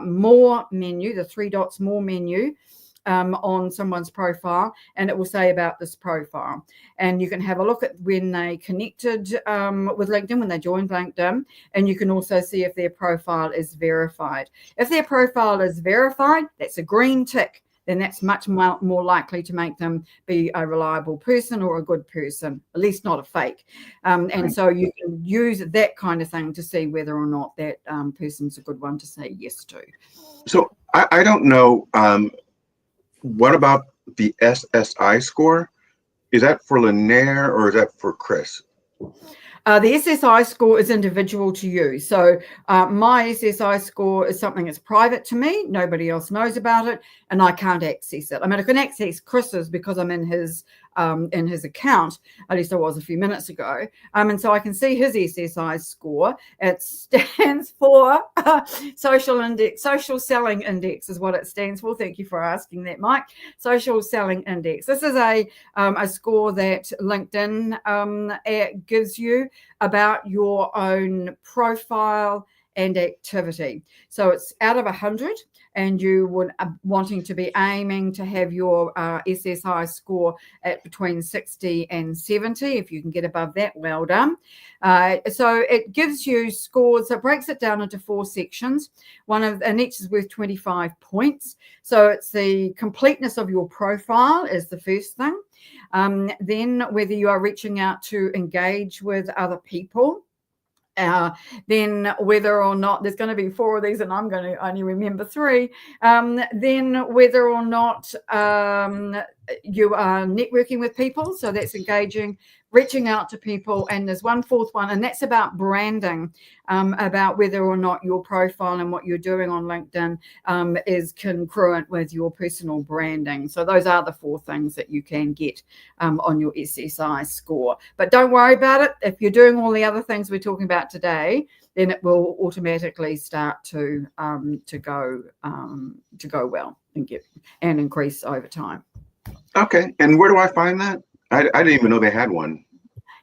More menu, the 3 dots More menu, on someone's profile, and it will say About This Profile. And you can have a look at when they connected with LinkedIn, when they joined LinkedIn, and you can also see if their profile is verified. If their profile is verified, that's a green tick. Then that's much more likely to make them be a reliable person or a good person, at least not a fake. And so you can use that kind of thing to see whether or not that person's a good one to say yes to. So I don't know. What about the SSI score? Is that for Lynnaire or is that for Chris? The SSI score is individual to you. So my SSI score is something that's private to me. Nobody else knows about it, and I can't access it. I mean, I can access Chris's because I'm in his account. At least I was a few minutes ago. And so I can see his SSI score. It stands for Social Selling Index is what it stands for. Thank you for asking that, Mike. Social Selling Index. This is a score that LinkedIn gives you about your own profile and activity. So it's out of 100, and you would wanting to be aiming to have your SSI score at between 60 and 70. If you can get above that, well done. So it gives you scores. It breaks it down into 4 sections. And each is worth 25 points. So it's the completeness of your profile is the first thing. Then whether you are reaching out to engage with other people. Then whether or not there's going to be 4 of these, and I'm going to only remember 3. Then whether or not you are networking with people, so that's engaging, reaching out to people, and there's 1 4th one, and that's about branding, about whether or not your profile and what you're doing on LinkedIn is congruent with your personal branding. So those are the 4 things that you can get on your SSI score. But don't worry about it. If you're doing all the other things we're talking about today, then it will automatically start to go well and increase over time. Okay. And where do I find that? I didn't even know they had one.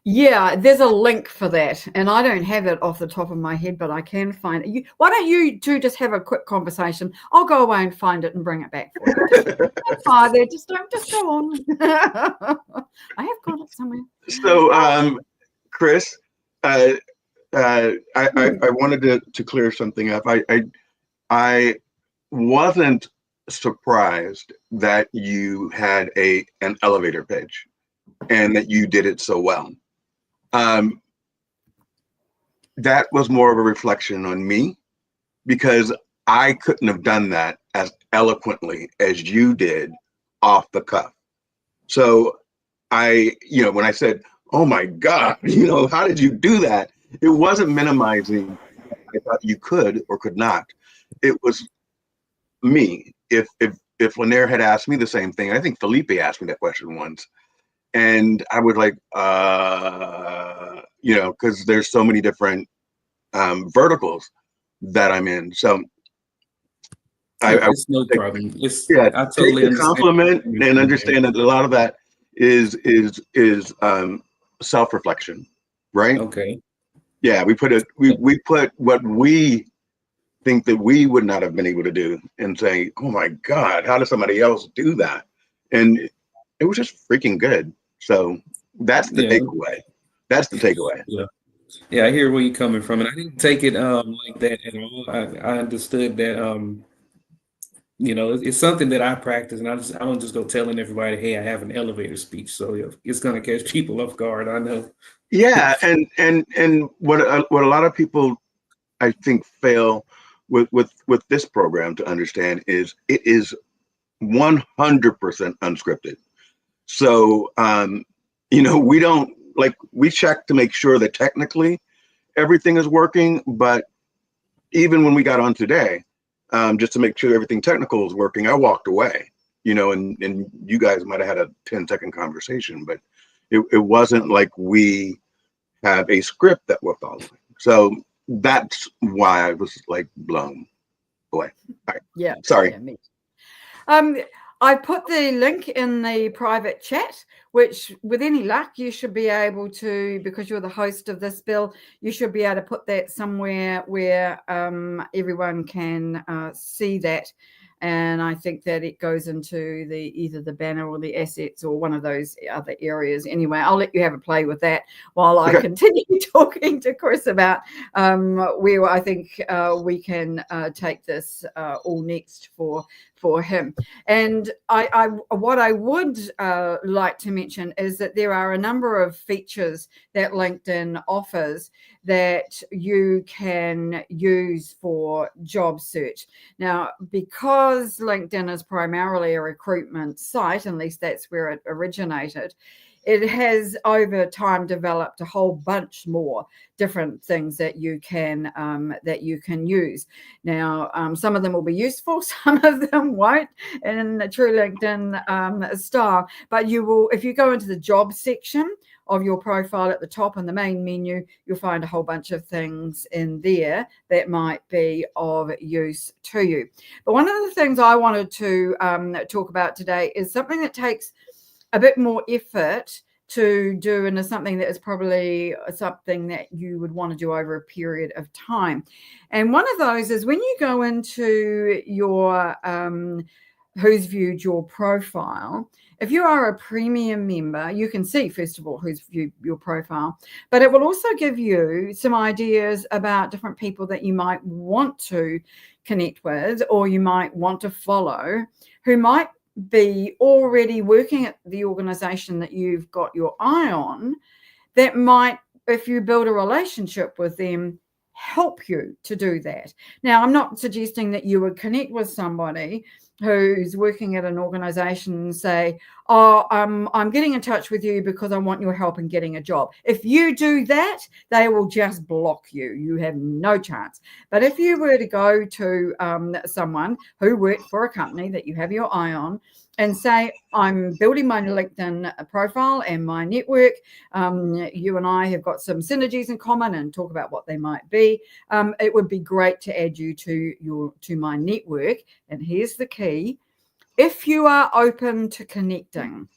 Yeah, there's a link for that, and I don't have it off the top of my head, but I can find it. Why don't you two just have a quick conversation? I'll go away and find it and bring it back for you. Just go on. I have got it somewhere. So, Chris, I wanted to clear something up. I wasn't surprised that you had an elevator pitch and that you did it so well. That was more of a reflection on me, because I couldn't have done that as eloquently as you did off the cuff. So when I said, oh my God, how did you do that? It wasn't minimizing. I thought you could or could not. It was me. If Lynnaire had asked me the same thing, I think Felipe asked me that question once, and I was like, because there's so many different verticals that I'm in. So it's no problem. I totally take the compliment and understand that a lot of that is self-reflection, right? Okay. Yeah, we put what we think that we would not have been able to do and say, oh my God, how does somebody else do that? And it was just freaking good. So that's the takeaway. That's the takeaway. Yeah, I hear where you're coming from, and I didn't take it like that at all. I understood that it's something that I practice, and I don't just go telling everybody, hey, I have an elevator speech. So it's gonna catch people off guard. I know. Yeah, and what a lot of people I think fail with this program to understand is it is 100% unscripted. So we don't we check to make sure that technically everything is working, but even when we got on today, just to make sure everything technical is working, I walked away, and you guys might have had a 10-second conversation, but it wasn't like we have a script that we're following. So that's why I was blown away. All right. Yeah. Sorry. Yeah, me. I put the link in the private chat, which with any luck, you should be able to, because you're the host of this, Bill, you should be able to put that somewhere where everyone can see that. And I think that it goes into either the banner or the assets or one of those other areas. Anyway, I'll let you have a play with that while I continue talking to Chris about where I think we can take this all next for him. And what I would like to mention is that there are a number of features that LinkedIn offers that you can use for job search. Now, because LinkedIn is primarily a recruitment site, at least that's where it originated, it has over time developed a whole bunch more different things that you can use. Now, some of them will be useful, some of them won't in the true LinkedIn style. But you will, if you go into the job section of your profile at the top in the main menu, you'll find a whole bunch of things in there that might be of use to you. But one of the things I wanted to talk about today is something that takes a bit more effort to do, and is something that is probably something that you would want to do over a period of time. And one of those is when you go into your who's viewed your profile. If you are a premium member, you can see, first of all, who's viewed your profile, but it will also give you some ideas about different people that you might want to connect with, or you might want to follow, who might be already working at the organization that you've got your eye on, that might, if you build a relationship with them, help you to do that. Now, I'm not suggesting that you would connect with somebody who's working at an organization and say, oh, I'm getting in touch with you because I want your help in getting a job. If you do that, they will just block you. You have no chance. But if you were to go to someone who worked for a company that you have your eye on and say, I'm building my LinkedIn profile and my network, you and I have got some synergies in common, and talk about what they might be, it would be great to add you to my network. And here's the key: if you are open to connecting.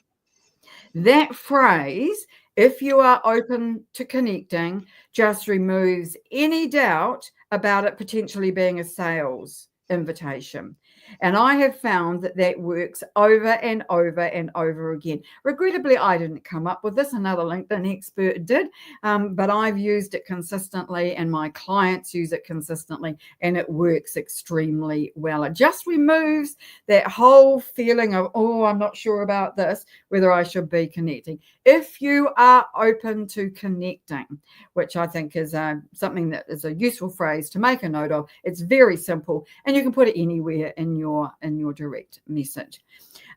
That phrase, if you are open to connecting, just removes any doubt about it potentially being a sales invitation. And I have found that that works over and over and over again. Regrettably, I didn't come up with this. Another LinkedIn expert did, but I've used it consistently, and my clients use it consistently, and it works extremely well. It just removes that whole feeling of, oh, I'm not sure about this, whether I should be connecting. If you are open to connecting, which I think is something that is a useful phrase to make a note of. It's very simple, and you can put it anywhere in your direct message.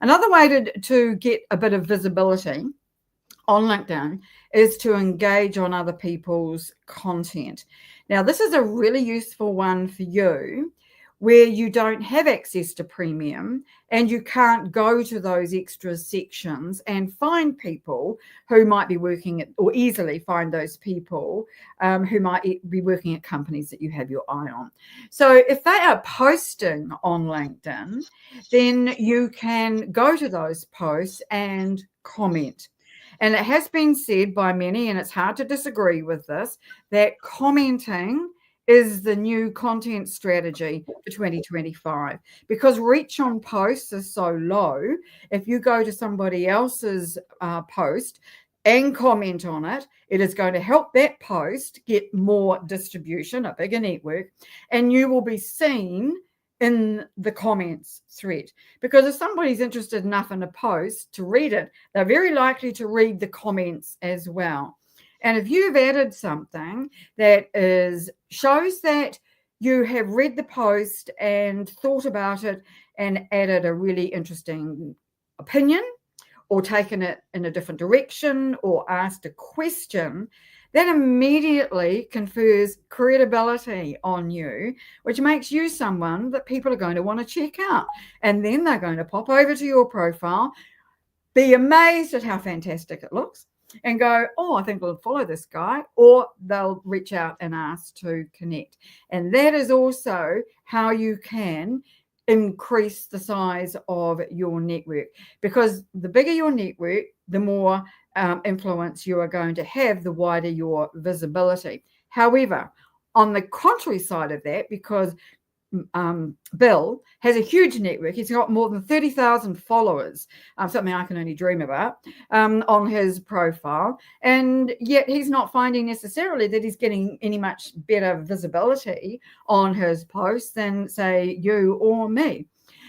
Another way to get a bit of visibility on LinkedIn is to engage on other people's content. Now, this is a really useful one for you where you don't have access to premium and you can't go to those extra sections and find people who might be working at, or easily find those people who might be working at companies that you have your eye on. So if they are posting on LinkedIn, then you can go to those posts and comment. And it has been said by many, and it's hard to disagree with this, that commenting is the new content strategy for 2025, because reach on posts is so low. If you go to somebody else's post and comment on it, it is going to help that post get more distribution, a bigger network, and you will be seen in the comments thread. Because if somebody's interested enough in a post to read it, they're very likely to read the comments as well. And if you've added something that shows that you have read the post and thought about it and added a really interesting opinion, or taken it in a different direction, or asked a question, that immediately confers credibility on you, which makes you someone that people are going to want to check out. And then they're going to pop over to your profile, be amazed at how fantastic it looks, and go, oh, I think we'll follow this guy, or they'll reach out and ask to connect. And that is also how you can increase the size of your network, because the bigger your network, the more influence you are going to have, the wider your visibility. However, on the contrary side of that, because Bill has a huge network. He's got more than 30,000 followers, something I can only dream about, on his profile. And yet he's not finding necessarily that he's getting any much better visibility on his posts than, say, you or me.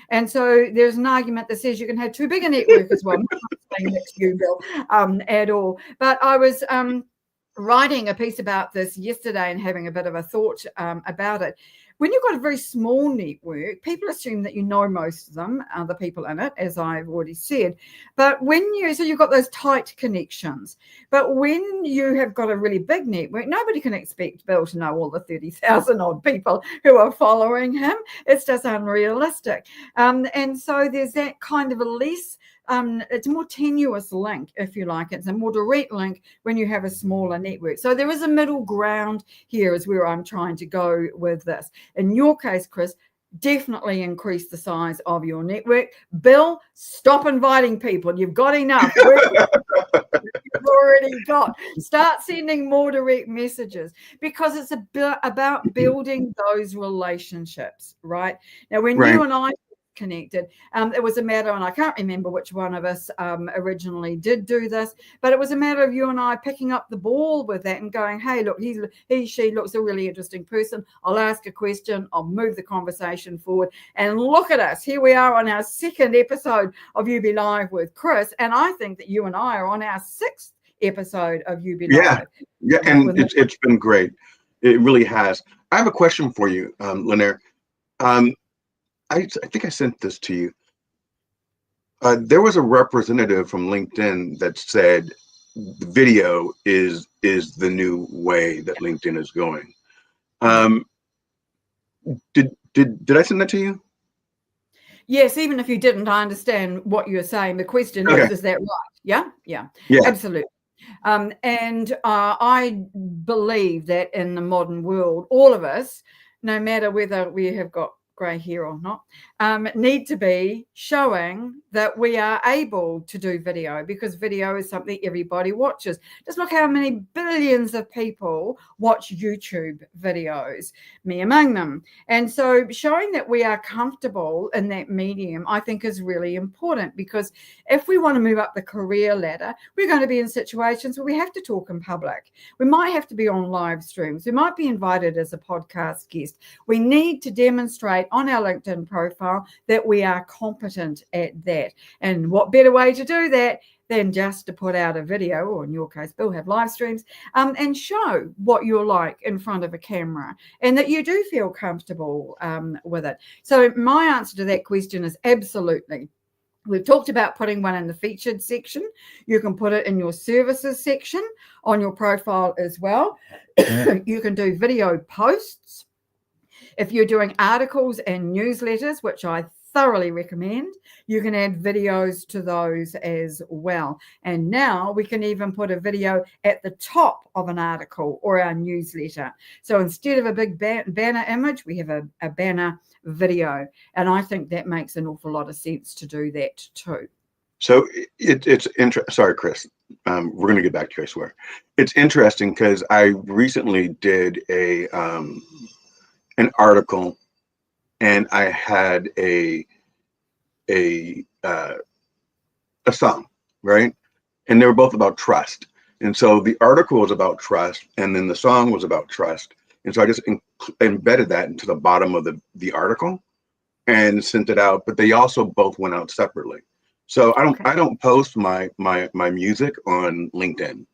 And so there's an argument that says you can have too big a network as well. I'm not saying that to you, Bill, at all. But I was writing a piece about this yesterday and having a bit of a thought about it. When you've got a very small network, people assume that you know most of them, the people in it, as I've already said. But so you've got those tight connections. But when you have got a really big network, nobody can expect Bill to know all the 30,000 odd people who are following him. It's just unrealistic. And so there's that kind of a less, it's a more tenuous link, if you like. It's a more direct link when you have a smaller network. So there is a middle ground here, is where I'm trying to go with this. In your case, Chris, definitely increase the size of your network. Bill, stop inviting people. You've got enough. you've already got. Start sending more direct messages because it's about building those relationships, right? Now, when Right. you and I connected, it was a matter, and I can't remember which one of us originally did do this, but it was a matter of you and I picking up the ball with that and going, hey, look, she looks a really interesting person. I'll ask a question. I'll move the conversation forward. And look at us. Here we are on our second episode of UB Live with Chris. And I think that you and I are on our sixth episode of UB Yeah. Live. Yeah. And it's been great. It really has. I have a question for you, Lynnaire. I think I sent this to you. There was a representative from LinkedIn that said the video is the new way that LinkedIn is going. Did I send that to you? Yes, even if you didn't, I understand what you're saying. The question is that right? Yeah, absolutely. And I believe that in the modern world, all of us, no matter whether we have got grey hair or not, need to be showing that we are able to do video, because video is something everybody watches. Just look how many billions of people watch YouTube videos, me among them. And so showing that we are comfortable in that medium, I think, is really important, because if we want to move up the career ladder, we're going to be in situations where we have to talk in public. We might have to be on live streams. We might be invited as a podcast guest. We need to demonstrate on our LinkedIn profile that we are competent at that. And what better way to do that than just to put out a video, or in your case, Bill, have live streams, and show what you're like in front of a camera, and that you do feel comfortable with it. So my answer to that question is absolutely. We've talked about putting one in the featured section. You can put it in your services section on your profile as well. You can do video posts. If you're doing articles and newsletters, which I thoroughly recommend, you can add videos to those as well. And now we can even put a video at the top of an article or our newsletter. So instead of a big banner image, we have a banner video. And I think that makes an awful lot of sense to do that too. So it's interesting. Sorry, Chris. We're going to get back to you, I swear. It's interesting because I recently did an article, and I had a song, right? And they were both about trust. And so the article was about trust, and then the song was about trust. And so I just embedded that into the bottom of the article and sent it out. But they also both went out separately. So I don't post my music on LinkedIn.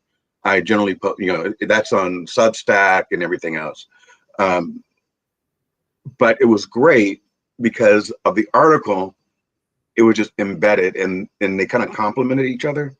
I generally put, that's on Substack and everything else. But it was great because of the article. It was just embedded, and they kind of complemented each other.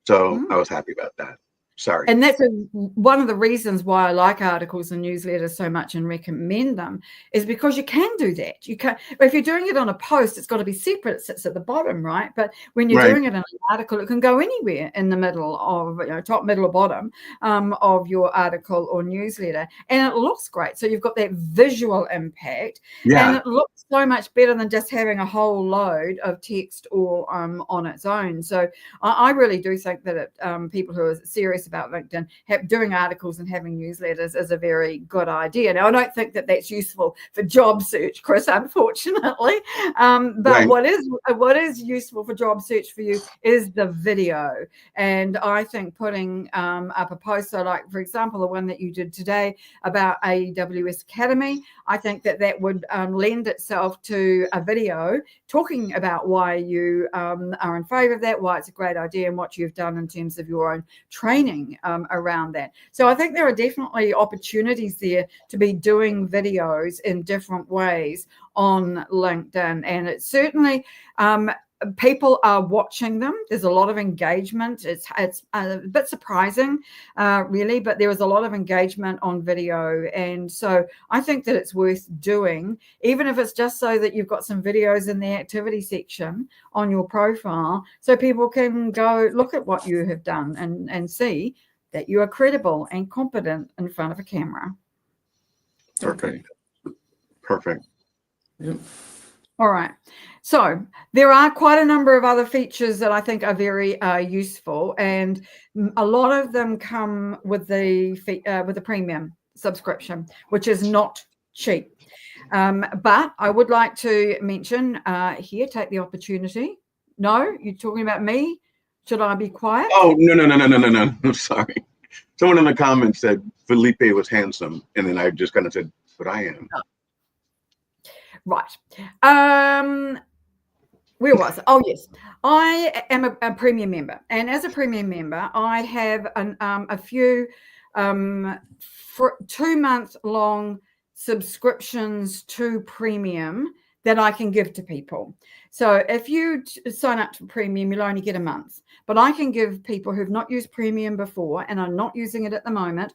So I was happy about that. Sorry. And that's one of the reasons why I like articles and newsletters so much and recommend them, is because you can do that. You can, if you're doing it on a post, it's got to be separate. It sits at the bottom, right? But when you're doing it in an article, it can go anywhere in the middle of, top, middle, or bottom of your article or newsletter, and it looks great. So you've got that visual impact, and it looks so much better than just having a whole load of text all on its own. So I really do think that people who are serious about LinkedIn, doing articles and having newsletters is a very good idea. Now, I don't think that that's useful for job search, Chris, unfortunately. But what is useful for job search for you is the video. And I think putting up a post, so like, for example, the one that you did today about AWS Academy, I think that would lend itself to a video talking about why you are in favor of that, why it's a great idea, and what you've done in terms of your own training around that. So I think there are definitely opportunities there to be doing videos in different ways on LinkedIn. And it's certainly people are watching them. There's a lot of engagement. It's a bit surprising, really, but there is a lot of engagement on video. And so I think that it's worth doing, even if it's just so that you've got some videos in the activity section on your profile, so people can go look at what you have done and see that you are credible and competent in front of a camera. Perfect. Perfect. Yep. All right. So there are quite a number of other features that I think are very useful, and a lot of them come with the premium subscription, which is not cheap. But I would like to mention here, take the opportunity. No, you're talking about me. Should I be quiet? Oh, no. I'm sorry. Someone in the comments said Felipe was handsome, and then I just kind of said, but I am. Right. Where was it? Oh, yes. I am a premium member. And as a premium member, I have a few 2-month long subscriptions to premium that I can give to people. So if you sign up to premium, you'll only get a month. But I can give people who've not used premium before and are not using it at the moment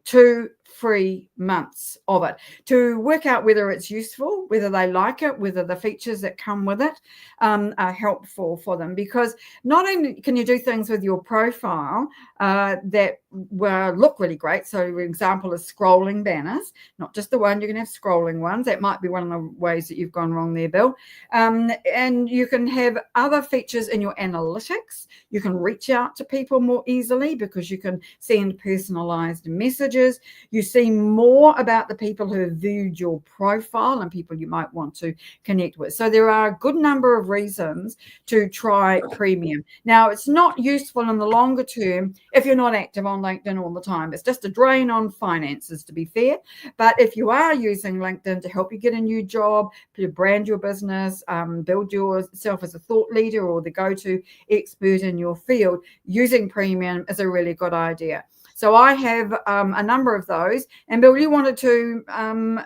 2 free months of it to work out whether it's useful, whether they like it, whether the features that come with it are helpful for them. Because not only can you do things with your profile that look really great. So, for example, is scrolling banners, not just the one. You can have scrolling ones. That might be one of the ways that you've gone wrong there, Bill. And you can have other features in your analytics. You can reach out to people more easily because you can send personalized messages. You see more about the people who have viewed your profile and people you might want to connect with. So there are a good number of reasons to try premium. Now, it's not useful in the longer term if you're not active on LinkedIn all the time. It's just a drain on finances, to be fair. But if you are using LinkedIn to help you get a new job, to brand your business, build yourself as a thought leader or the go-to expert in your field, using premium is a really good idea. So I have a number of those. And Bill, you wanted to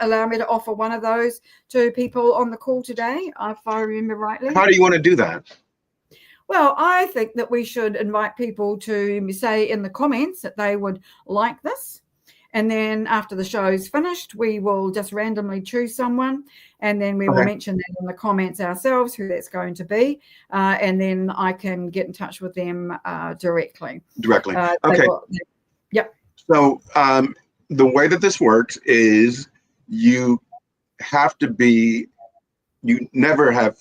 allow me to offer one of those to people on the call today, if I remember rightly. How do you want to do that? Well, I think that we should invite people to say in the comments that they would like this. And then after the show's finished, we will just randomly choose someone. And then we will mention that in the comments ourselves, who that's going to be. And then I can get in touch with them directly. Okay. Yep. So the way that this works is you could never have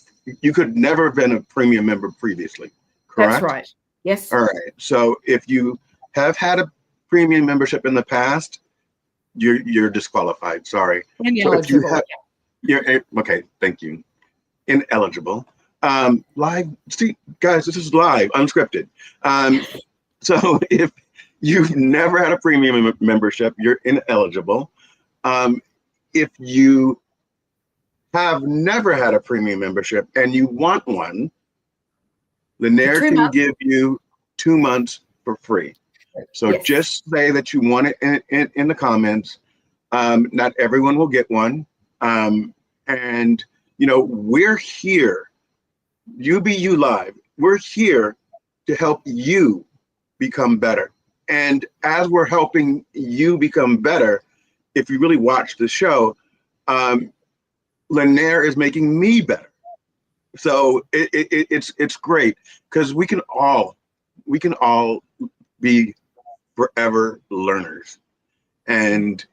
been a premium member previously, correct? That's right. Yes. All right. So if you have had a premium membership in the past, you're disqualified. Sorry. Ineligible. Okay. Thank you. Ineligible. Live. See, guys, this is live, unscripted. So if you've never had a premium membership, you're ineligible. If you have never had a premium membership and you want one, Lynnaire can give you 2 months for free. So just say that you want it in the comments. Not everyone will get one. And, we're here, UBU Live. We're here to help you become better. And as we're helping you become better, if you really watch the show, Lynnaire is making me better. So it's great because we can all be forever learners, and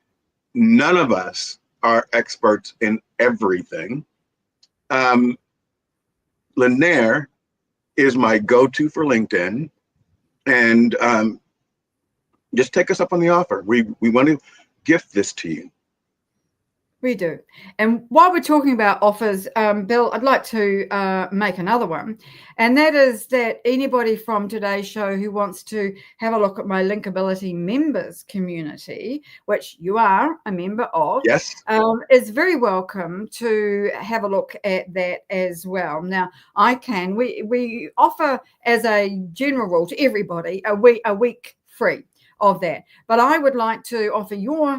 none of us are experts in everything. Lynnaire is my go-to for LinkedIn, and just take us up on the offer. We want to gift this to you. We do. And while we're talking about offers, Bill, I'd like to make another one. And that is that anybody from today's show who wants to have a look at my LinkAbility members community, which you are a member of, yes, is very welcome to have a look at that as well. Now, we offer as a general rule to everybody a week free of that. But I would like to offer your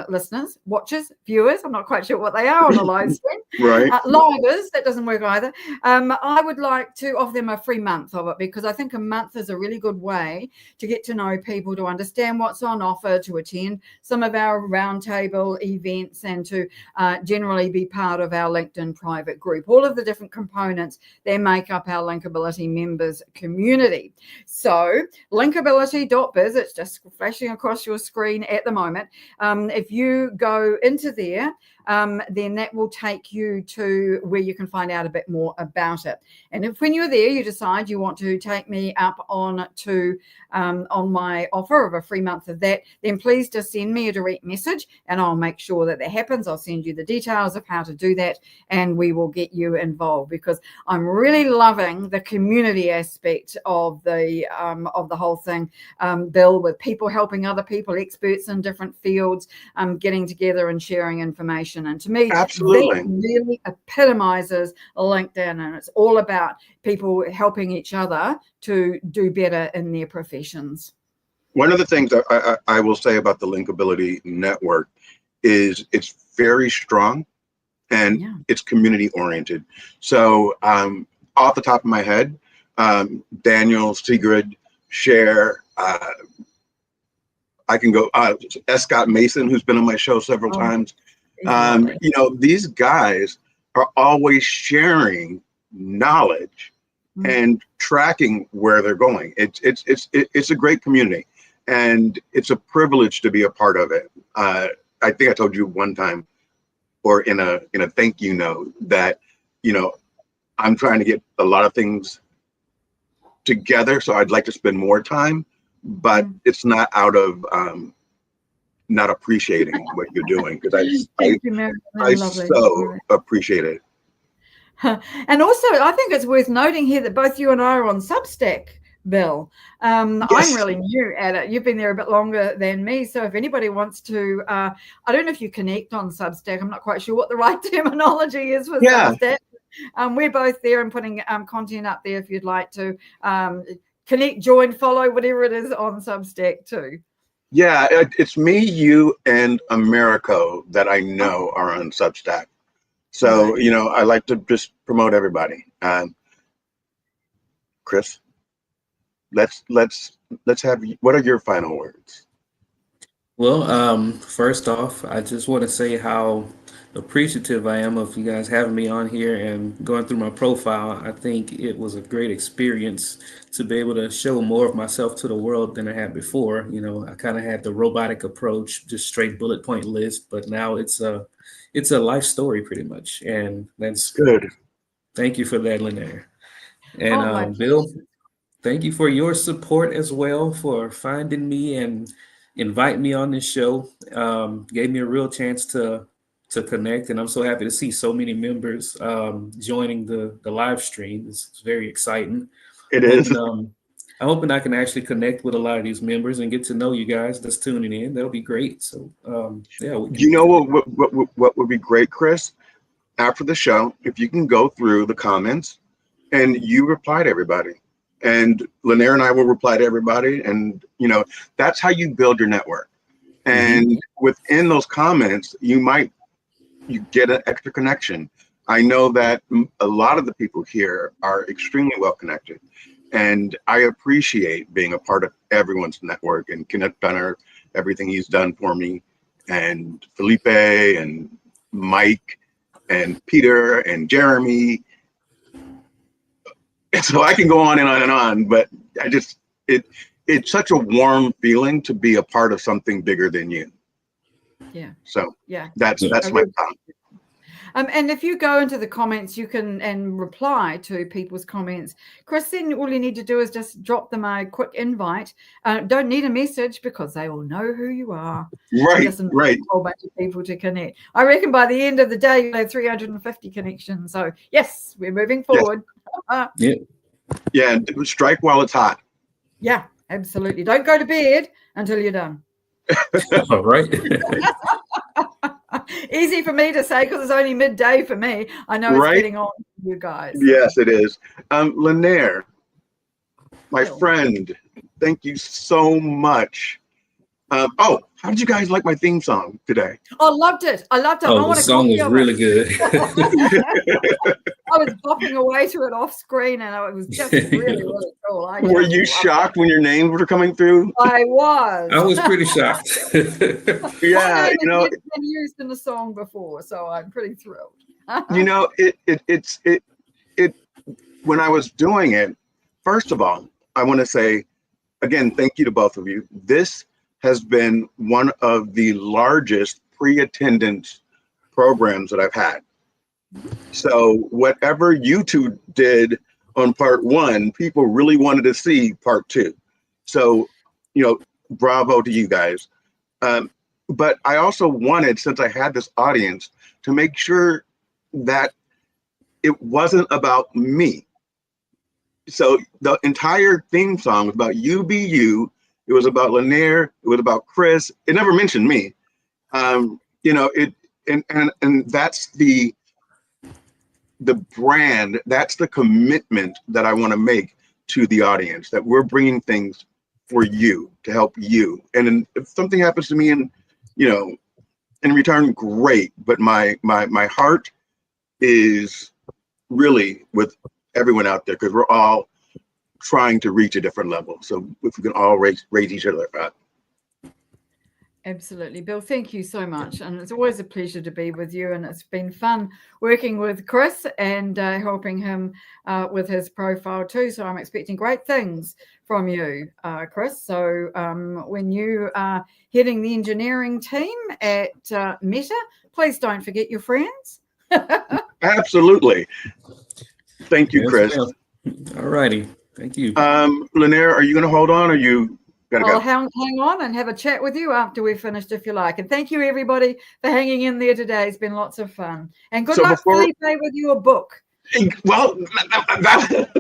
listeners, watchers, viewers, I'm not quite sure what they are on a live stream, right? Livers, that doesn't work either. I would like to offer them a free month of it because I think a month is a really good way to get to know people, to understand what's on offer, to attend some of our roundtable events, and to generally be part of our LinkedIn private group, all of the different components that make up our LinkAbility members community. So linkability.biz, it's just flashing across your screen at the moment. If you go into there, then that will take you to where you can find out a bit more about it. And if when you're there, you decide you want to take me up on my offer of a free month of that, then please just send me a direct message and I'll make sure that happens. I'll send you the details of how to do that and we will get you involved, because I'm really loving the community aspect of the whole thing, Bill, with people helping other people, experts in different fields, getting together and sharing information. And to me, Absolutely. that really epitomizes LinkedIn, and it's all about people helping each other to do better in their professions. One of the things I will say about the LinkAbility network is it's very strong and it's community oriented. So off the top of my head, Daniel, Sigrid, Cher, I can go, S. Scott Mason, who's been on my show several times. You know, these guys are always sharing knowledge and tracking where they're going. It's a great community, and it's a privilege to be a part of it. I think I told you one time, or in a thank you note, that, you know, I'm trying to get a lot of things together, so I'd like to spend more time, but it's not out of not appreciating what you're doing, because I so appreciate it. And also, I think it's worth noting here that both you and I are on Substack, Bill. I'm really new at it. You've been there a bit longer than me. So if anybody wants to, I don't know if you connect on Substack. I'm not quite sure what the right terminology is for Substack. We're both there and putting content up there if you'd like to connect, join, follow, whatever it is on Substack too. Yeah, it's me, you, and Americo that I know are on Substack. So, you know, I like to just promote everybody. Chris, let's have, what are your final words? Well, first off, I just want to say how appreciative I am of you guys having me on here and going through my profile. I think it was a great experience to be able to show more of myself to the world than I had before. You know, I kind of had the robotic approach, just straight bullet point list, but now it's a life story pretty much. And that's good. Thank you for that, Lynnaire. And Bill, thank you for your support as well, for finding me and inviting me on this show. Gave me a real chance to connect, and I'm so happy to see so many members joining the live stream. It's very exciting. It is. I'm hoping I can actually connect with a lot of these members and get to know you guys that's tuning in. That'll be great. So yeah. You know what would be great, Chris? After the show, if you can go through the comments and you reply to everybody, and Lynnaire and I will reply to everybody, and you know, that's how you build your network. And within those comments, you get an extra connection. I know that a lot of the people here are extremely well connected, and I appreciate being a part of everyone's network. And Kenneth Benner, everything he's done for me, and Felipe and Mike and Peter and Jeremy. So I can go on and on and on, but I just, it's such a warm feeling to be a part of something bigger than you. Yeah. So that's my thought. And if you go into the comments, you can and reply to people's comments. Chris, then all you need to do is just drop them a quick invite. Don't need a message because they all know who you are. Right. A whole bunch of people to connect. I reckon by the end of the day, you'll have 350 connections. So yes, we're moving forward. Yeah. Strike while it's hot. Yeah, absolutely. Don't go to bed until you're done. All right. Easy for me to say because it's only midday for me. I know it's getting on for you guys. Yes, it is. Lynnaire, my friend, thank you so much. How did you guys like my theme song today? I loved it. Oh, the song was really good. I was bopping away to it off screen, and it was just really, really cool. Were you shocked when your names were coming through? I was. I was pretty shocked. Yeah, you know, it's been used in the song before, so I'm pretty thrilled. You know, it's when I was doing it, first of all, I want to say again, thank you to both of you. This has been one of the largest pre-attendance programs that I've had. So whatever you two did on part one, people really wanted to see part two. So, bravo to you guys. But I also wanted, since I had this audience, to make sure that it wasn't about me. So the entire theme song was about You Be You. It was about Lynnaire. It was about Chris. It never mentioned me. And that's the brand. That's the commitment that I want to make to the audience, that we're bringing things for you to help you. And then if something happens to me and, in return, great. But my heart is really with everyone out there, because we're all trying to reach a different level. So if we can all raise each other up. Absolutely, Bill. Thank you so much. And it's always a pleasure to be with you. And it's been fun working with Chris and helping him with his profile too. So I'm expecting great things from you, Chris. So when you are heading the engineering team at Meta, please don't forget your friends. Absolutely. Thank you, Chris. All righty. Thank you. Lynnaire, are you going to hold on, or you gotta I'll go? hang on and have a chat with you after we've finished, if you like. And thank you, everybody, for hanging in there today. It's been lots of fun. And good luck, Felipe, with your book. Well, that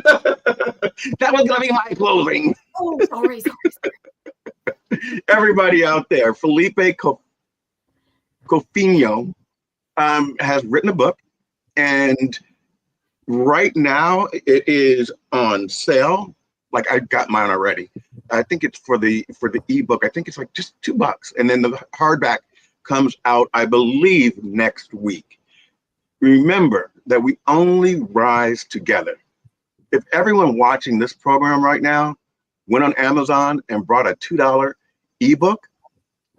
was going to be my closing. Oh, sorry. Everybody out there, Felipe Cofino has written a book, and right now it is on sale. Like, I got mine already. I think it's for the ebook. I think it's like just $2, and then the hardback comes out, I believe, next week. Remember that we only rise together. If everyone watching this program right now went on Amazon and brought a $2 ebook,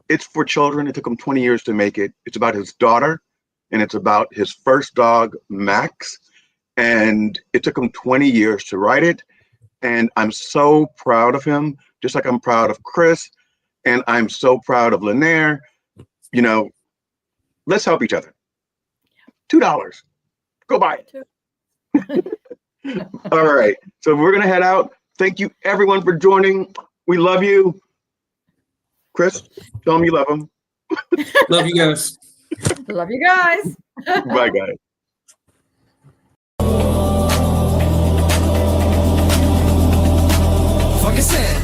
it's for children. It took him 20 years to make it. It's about his daughter, and it's about his first dog, Max. And it took him 20 years to write it. And I'm so proud of him, just like I'm proud of Chris. And I'm so proud of Lynnaire. Let's help each other. $2. Go buy it. All right. So we're going to head out. Thank you, everyone, for joining. We love you. Chris, tell them you love them. Love you guys. Love you guys. Bye, guys. Fuck it said.